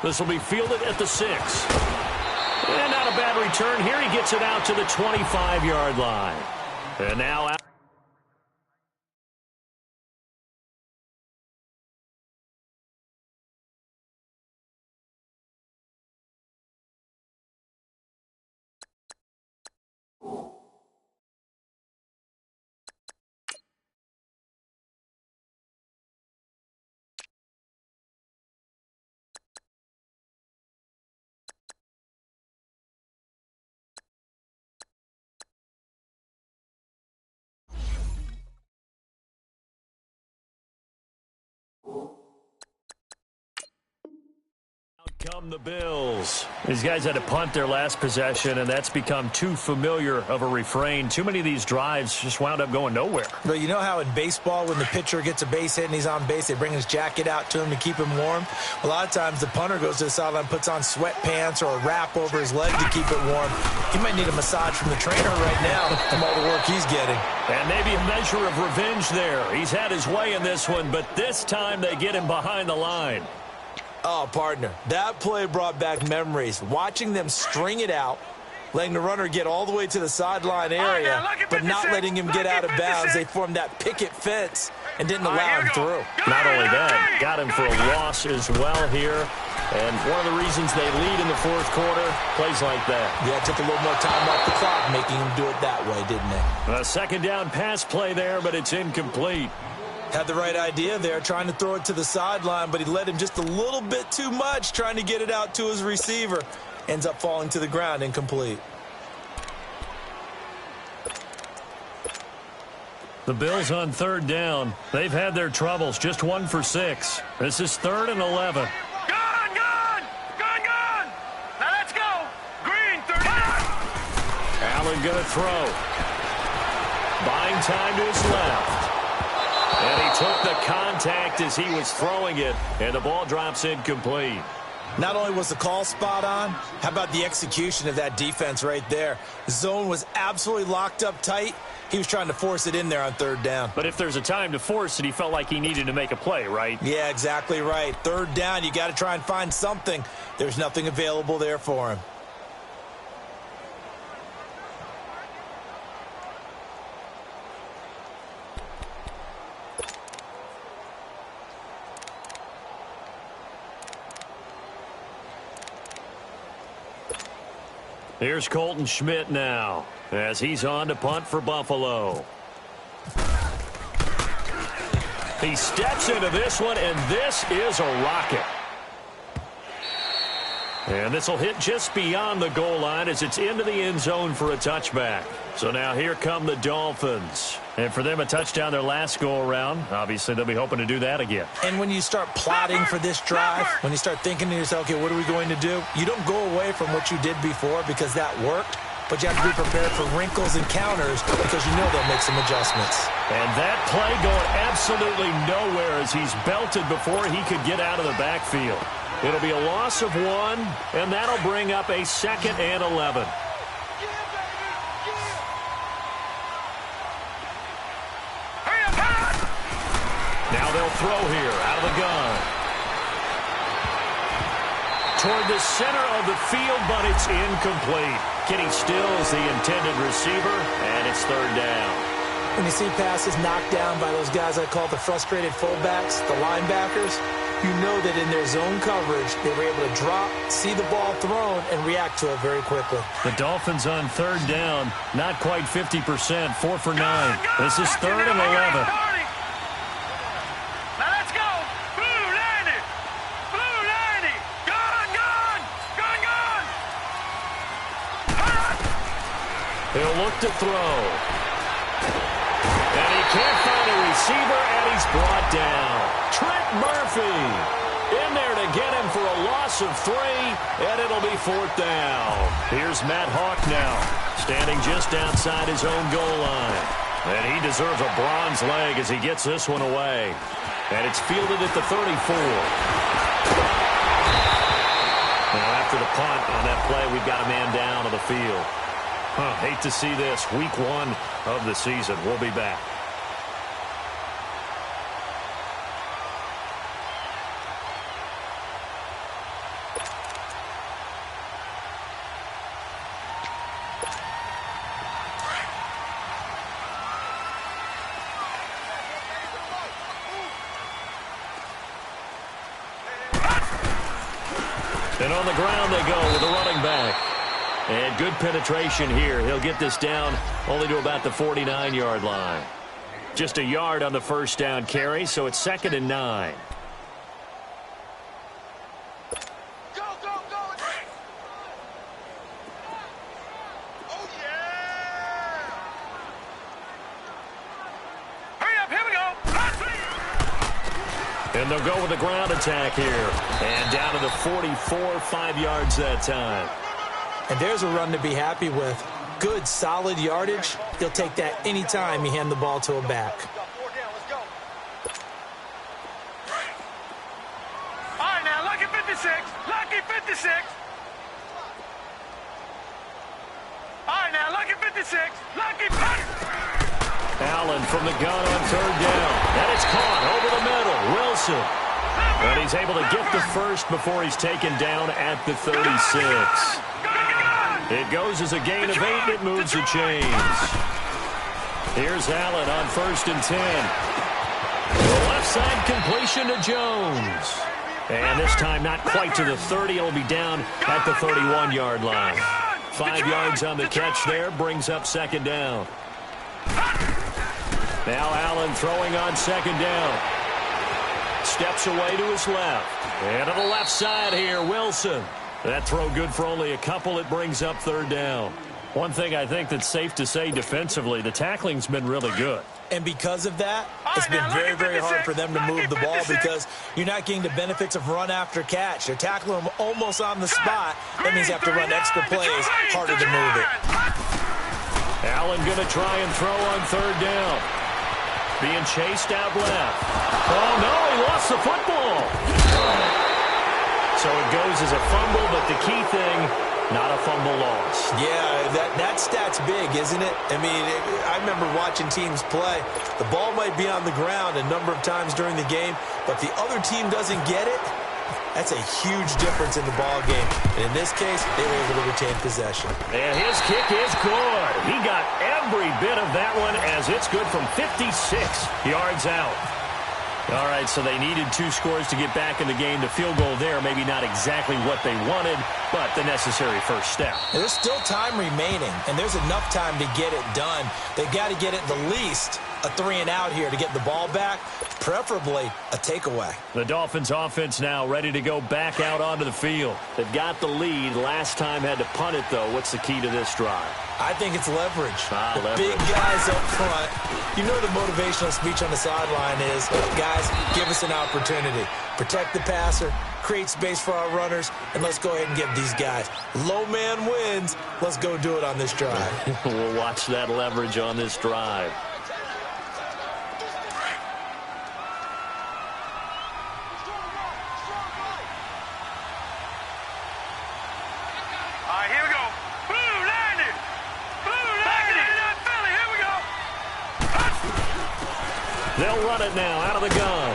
This will be fielded at the 6. And not a bad return here. He gets it out to the 25-yard line. And now out. come the Bills. These guys had to punt their last possession, and that's become too familiar of a refrain. Too many of these drives just wound up going nowhere. Well, you know how in baseball when the pitcher gets a base hit and he's on base, they bring his jacket out to him to keep him warm? A lot of times the punter goes to the sideline, puts on sweatpants or a wrap over his leg to keep it warm. He might need a massage from the trainer right now from all the work he's getting. And maybe a measure of revenge there. He's had his way in this one, but this time they get him behind the line. Oh, partner, that play brought back memories. Watching them string it out, letting the runner get all the way to the sideline area, but not letting him get out of bounds. They formed that picket fence and didn't allow him through. Not only that, got him for a loss as well here. And one of the reasons they lead in the fourth quarter, plays like that. Yeah, it took a little more time off the clock, making him do it that way, didn't it? A second down pass play there, but it's incomplete. Had the right idea there, trying to throw it to the sideline, but he led him just a little bit too much, trying to get it out to his receiver. Ends up falling to the ground, incomplete. The Bills on third down. They've had their troubles, just 1 for 6. This is 3rd and 11. Allen going to throw. Buying time to his left. And he took the contact as he was throwing it, and the ball drops incomplete. Not only was the call spot on, how about the execution of that defense right there? The zone was absolutely locked up tight. He was trying to force it in there on third down. But if there's a time to force it, he felt like he needed to make a play, right? Yeah, exactly right. Third down, you got to try and find something. There's nothing available there for him. Here's Colton Schmidt now, as he's on to punt for Buffalo. He steps into this one, and this is a rocket. And this will hit just beyond the goal line as it's into the end zone for a touchback. So now here come the Dolphins. And for them, a touchdown their last go-around. Obviously, they'll be hoping to do that again. And when you start plotting for this drive, when you start thinking to yourself, okay, what are we going to do? You don't go away from what you did before because that worked. But you have to be prepared for wrinkles and counters because you know they'll make some adjustments. And that play going absolutely nowhere as he's belted before he could get out of the backfield. It'll be a loss of 1, and that'll bring up a 2nd and 11. Now they'll throw here out of the gun. Toward the center of the field, but it's incomplete. Kenny Stills the intended receiver, and it's 3rd down. When you see passes knocked down by those guys I call the frustrated fullbacks, the linebackers, you know that in their zone coverage, they were able to drop, see the ball thrown, and react to it very quickly. The Dolphins on 3rd down, not quite 50%, 4 for 9. This is 3rd and 11. He'll look to throw. And he can't find a receiver, and he's brought down. Trent Murphy in there to get him for a loss of 3, and it'll be 4th down. Here's Matt Hawk now, standing just outside his own goal line. And he deserves a bronze leg as he gets this one away. And it's fielded at the 34. Now after the punt on that play, we've got a man down on the field. Hate to see this. Week 1 of the season. We'll be back. And on the ground they go with the running back. And good penetration here. He'll get this down only to about the 49-yard line. Just a yard on the first down carry, so it's 2nd and 9. Go, go, go! Oh, yeah! Hurry up, here we go! And they'll go with the ground attack here. And down to the 44, 5 yards that time. And there's a run to be happy with. Good, solid yardage. He'll take that anytime you hand the ball to a back. All right, now, lucky 56. Lucky 56. All right, now, lucky 56. Lucky 50. Allen from the gun on third down. And it's caught over the middle. Wilson. And he's able to get the first before he's taken down at the 36. It goes as a gain of 8. It moves the chains. Here's Allen on 1st and 10. The left side completion to Jones. And this time not quite to the 30. It'll be down at the 31-yard line. 5 yards on the catch there. Brings up 2nd down. Now Allen throwing on 2nd down. Steps away to his left. And to the left side here, Wilson. That throw good for only a couple. It brings up 3rd down. One thing I think that's safe to say defensively, the tackling's been really good. And because of that, it's been very, very hard for them to move the ball because you're not getting the benefits of run after catch. They're tackling them almost on the spot. That means you have to run extra plays, harder to move it. Allen going to try and throw on 3rd down. Being chased out left. Oh, no, he lost the football. So it goes as a fumble, but the key thing, not a fumble loss. Yeah, that stat's big, isn't it? I mean, I remember watching teams play. The ball might be on the ground a number of times during the game, but the other team doesn't get it. That's a huge difference in the ball game. And in this case, they were able to retain possession. And his kick is good. He got every bit of that one as it's good from 56 yards out. All right, so they needed 2 scores to get back in the game. The field goal there, maybe not exactly what they wanted, but the necessary first step. There's still time remaining, and there's enough time to get it done. They've got to get at the least a 3-and-out here to get the ball back, preferably a takeaway. The Dolphins offense now ready to go back out onto the field. They've got the lead. Last time had to punt it, though. What's the key to this drive? I think it's leverage. The Leverage. big guys up front. You know the motivational speech on the sideline is, guys, give us an opportunity. Protect the passer, create space for our runners, and let's go ahead and give these guys. Low man wins. Let's go do it on this drive. We'll watch that leverage on this drive. They'll run it now out of the gun.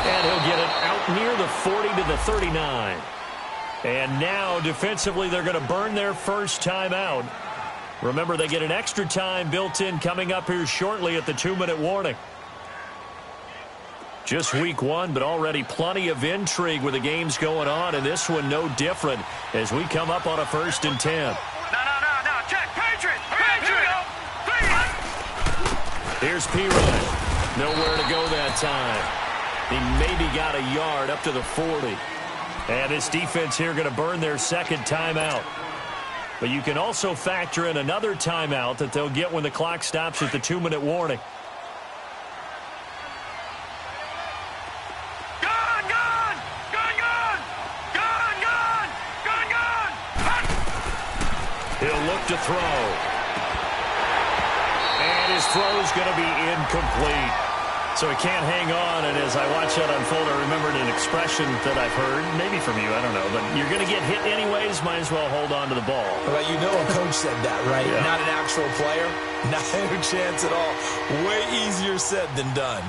And he'll get it out near the 40 to the 39. And now, defensively, they're going to burn their first timeout. Remember, they get an extra time built in coming up here shortly at the 2-minute warning. Just week 1, but already plenty of intrigue with the games going on, and this one no different as we come up on a 1st and 10. No. Check. Patriot. Here's Pirine. Nowhere to go that time. He maybe got a yard up to the 40. And this defense here going to burn their 2nd timeout. But you can also factor in another timeout that they'll get when the clock stops at the 2-minute warning. He'll look to throw. And his throw is going to be incomplete. So he can't hang on, and as I watch that unfold, I remembered an expression that I've heard, maybe from you, I don't know, but you're going to get hit anyways, might as well hold on to the ball. Well, you know a coach said that, right? Yeah. Not an actual player. Not a chance at all. Way easier said than done.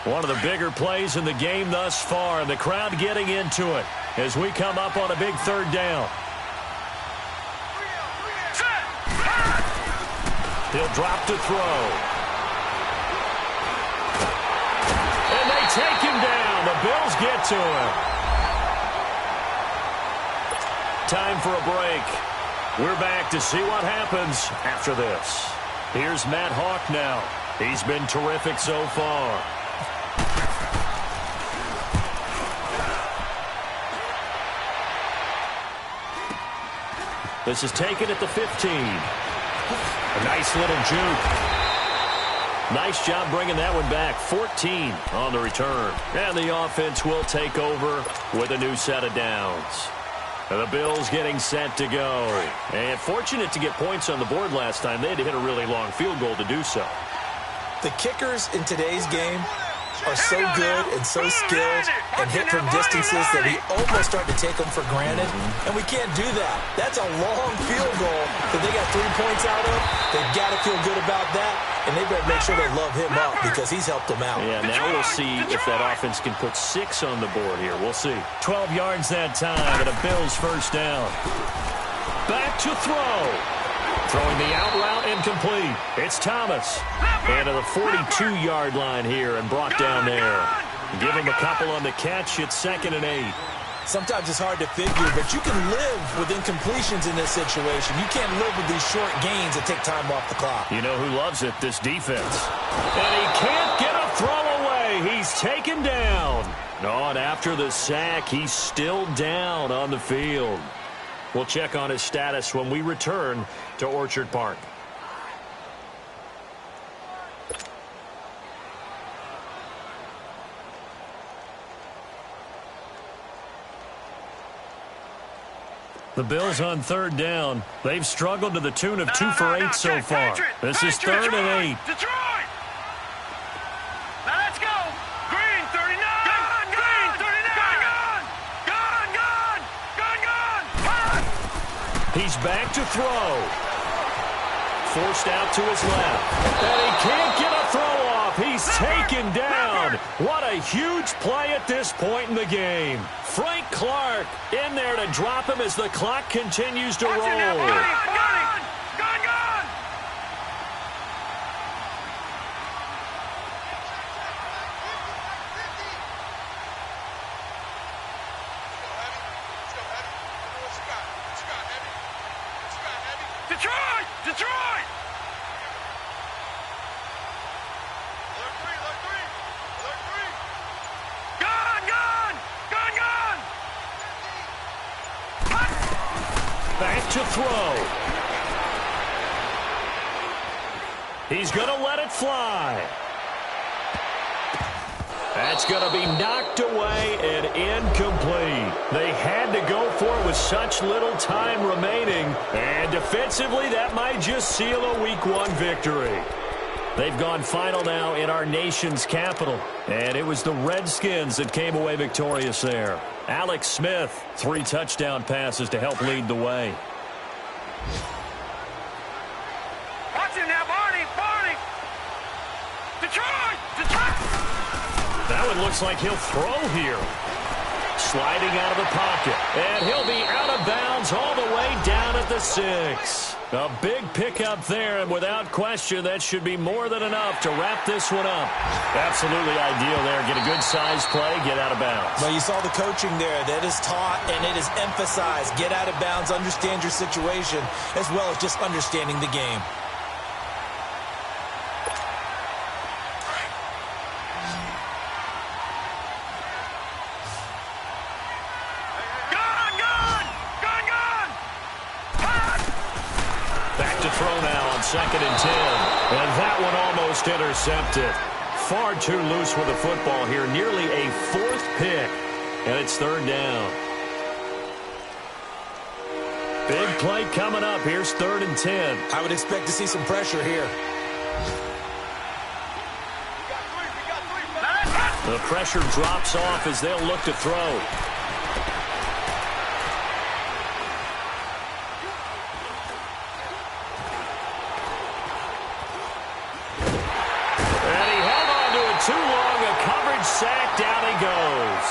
One of the bigger plays in the game thus far, and the crowd getting into it as we come up on a big 3rd down. He'll drop to throw. And they take him down. The Bills get to him. Time for a break. We're back to see what happens after this. Here's Matt Hawk now. He's been terrific so far. This is taken at the 15. A nice little juke. Nice job bringing that one back. 14 on the return. And the offense will take over with a new set of downs. And the Bills getting set to go. And fortunate to get points on the board last time. They had to hit a really long field goal to do so. The kickers in today's game are so good and so skilled and hit from distances that we almost start to take them for granted. And we can't do that. That's a long field goal that they got 3 points out of. They've got to feel good about that. And they better make sure they love him up because he's helped them out. Yeah, now we'll see if that offense can put 6 on the board here. We'll see. 12 yards that time and a Bills first down. Back to throw. Throwing the out route incomplete. It's Thomas. And to the 42-yard line here and brought down there. Give him a couple on the catch. It's 2nd and 8. Sometimes it's hard to figure, but you can live with incompletions in this situation. You can't live with these short gains that take time off the clock. You know who loves it? This defense. And he can't get a throw away. He's taken down. Oh, and after the sack, he's still down on the field. We'll check on his status when we return to Orchard Park. The Bills on 3rd down. They've struggled to the tune of 2 for 8 so far. This is 3rd and 8. Detroit! Now let's go! Green, 39! Gone! Green, 39! Gone! He's back to throw. Forced out to his left. And he can't get a throw off. He's taken down. What a huge play at this point in the game. Frank Clark in there to drop him as the clock continues to roll. Gone! Detroit! Detroit! Alert 3! Gone! Back to throw. He's going to let it fly. That's going to be knocked away and incomplete. They had to go for it with such little time remaining. And defensively, that might just seal a Week 1 victory. They've gone final now in our nation's capital. And it was the Redskins that came away victorious there. Alex Smith, 3 touchdown passes to help lead the way. Watch him now, Barney! Detroit! That one looks like he'll throw here. Sliding out of the pocket. And he'll be out of bounds all the way down at the 6. A big pickup there, and without question, that should be more than enough to wrap this one up. Absolutely ideal there. Get a good size play, get out of bounds. Well, you saw the coaching there. That is taught and it is emphasized. Get out of bounds, understand your situation, as well as just understanding the game. Throw now on 2nd and 10. And that one almost intercepted. Far too loose with the football here. Nearly a 4th pick. And it's 3rd down. Big play coming up. Here's 3rd and 10. I would expect to see some pressure here. The pressure drops off as they'll look to throw. Too long, a coverage sack, down he goes.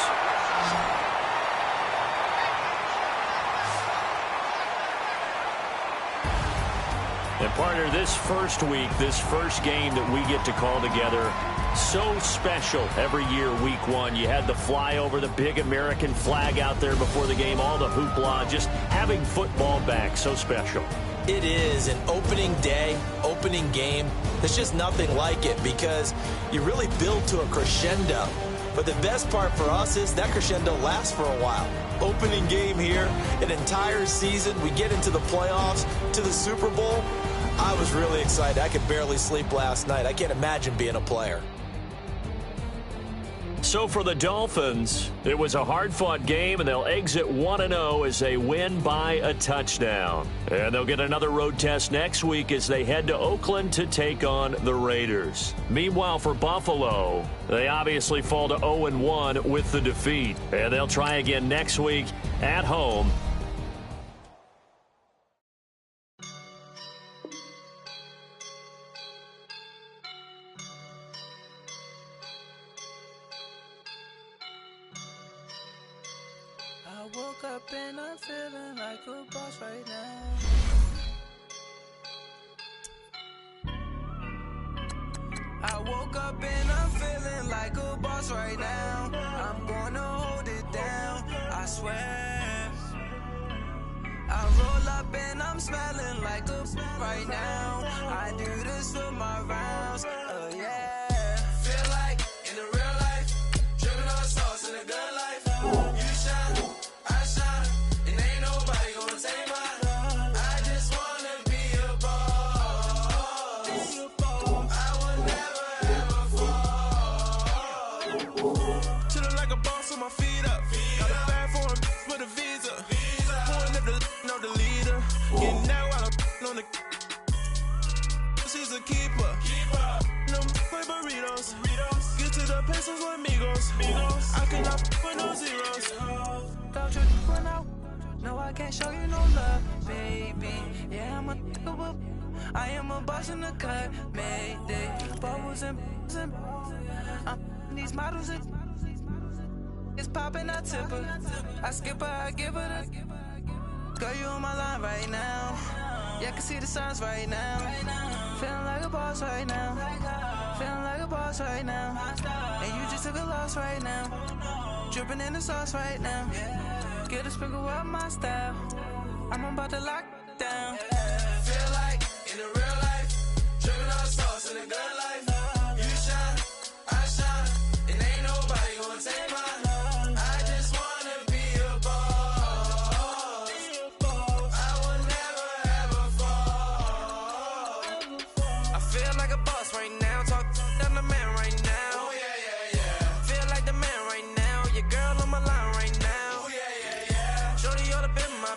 And partner, this first week, this first game that we get to call together, so special every year, Week 1. You had the flyover, the big American flag out there before the game, all the hoopla, just having football back, so special. It is an opening day, opening game. There's just nothing like it because you really build to a crescendo. But the best part for us is that crescendo lasts for a while. Opening game here, an entire season. We get into the playoffs, to the Super Bowl. I was really excited. I could barely sleep last night. I can't imagine being a player. So for the Dolphins, it was a hard-fought game, and they'll exit 1-0 as they win by a touchdown. And they'll get another road test next week as they head to Oakland to take on the Raiders. Meanwhile, for Buffalo, they obviously fall to 0-1 with the defeat. And they'll try again next week at home. I woke up and I'm feeling like a boss right now. I woke up and I'm feeling like a boss right now. I'm gonna hold it down, I swear. I roll up and I'm smelling like a right now. I do this for my rounds, yeah. Feel like in the real life, dripping on sauce in a good life. You shine, I shine, and ain't nobody gonna take mine. I just wanna be a boss. I would never ever fall. Chillin' like a boss with my feet up. Got a bag for him with a visa. Pulling up the know the leader. Getting that while I'm on the. She's a keeper. No play burritos. Get to the pesos with amigos. I cannot with no zeros. Don't you run out? No, I can't show you no love, baby. Yeah, I'm a I am a boss in the cut, mayday. Bubbles and these models are. It's popping, I tip her. I skip her, I give her the. Girl, you on my line right now. Yeah, I can see the signs right now. Feeling like a boss right now. Feeling like a boss right now. And you just took a loss right now. Dripping in the sauce right now. Get a sprinkle up my style. I'm about to lock down. Feel like in the real life, dripping on sauce in a good life. You shine, I shine, and ain't nobody gonna take mine. I just wanna be a boss. I will never ever fall. I feel like a boss right now. Talk to the man right now. Oh yeah. Feel like the man right now. Your girl on my line right now. Oh yeah. Shorty oughta been my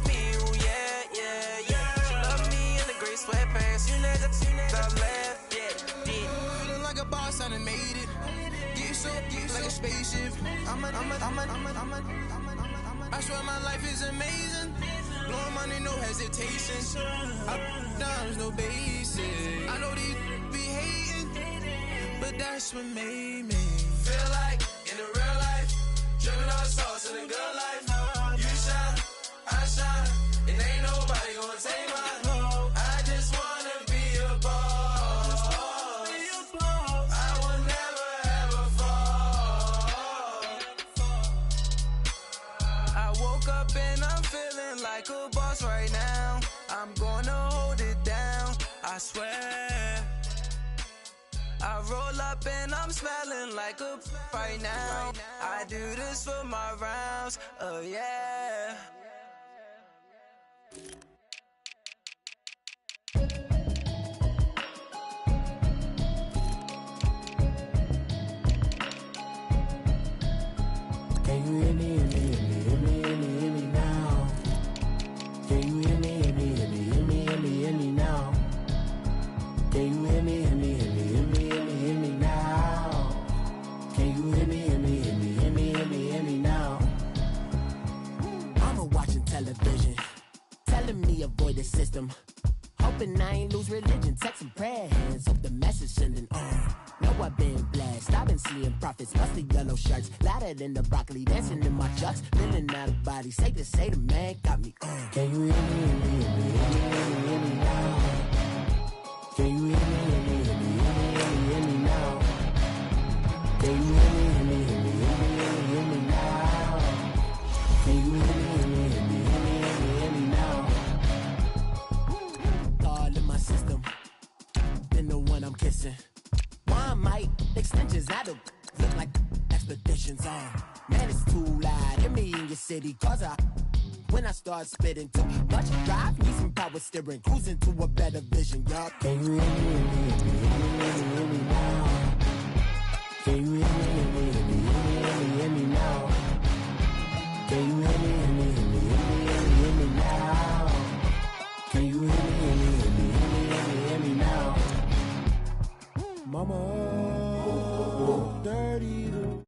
feel. Yeah. She love me in the gray sweatpants. You never I left. Yeah. Feeling like a boss, I done made it. Get so like a spaceship. I swear my life is amazing. Blowing money, no hesitation. Up, downs, no basic. I know these be hating, but that's what made me feel like in the real life, dripping on sauce in a good life. You shine, I shine, and ain't nobody gonna take mine. I just wanna be a boss. I will never ever fall. I woke up and I'm feeling like a boss right now. I'm gonna hold it down, I swear. I roll up and I'm smelling like a right now. I do this for my rounds, yeah. Can you hear me, hear me now? Can you hear me, hear me now? Can you hear me, hear me now? Can you hear me, hear me now? Mama watching television, telling me avoid the system. Hoping I ain't lose religion, texting prayer hands, hope the message sending on. Know I've been blessed, I've been seeing prophets, musty yellow shirts, louder than the broccoli, dancing in my chucks, feeling out of body, say the man got me on. Can you hear me, hear me now? Can you hear me, hear me now? Can you hear me, hear me now? Can you hear me, hear me now? All in my system, then the one I'm kissing. One might extensions out of look like expeditions on. Man, it's too loud. Hear me in your city, cause I when I start spitting. Too much drive, need some power steering, cruising to a better vision, y'all. Can you hear me, hear me now? Can you hear me now? Can you hear me now? Can you hear me now? Mama, dirty.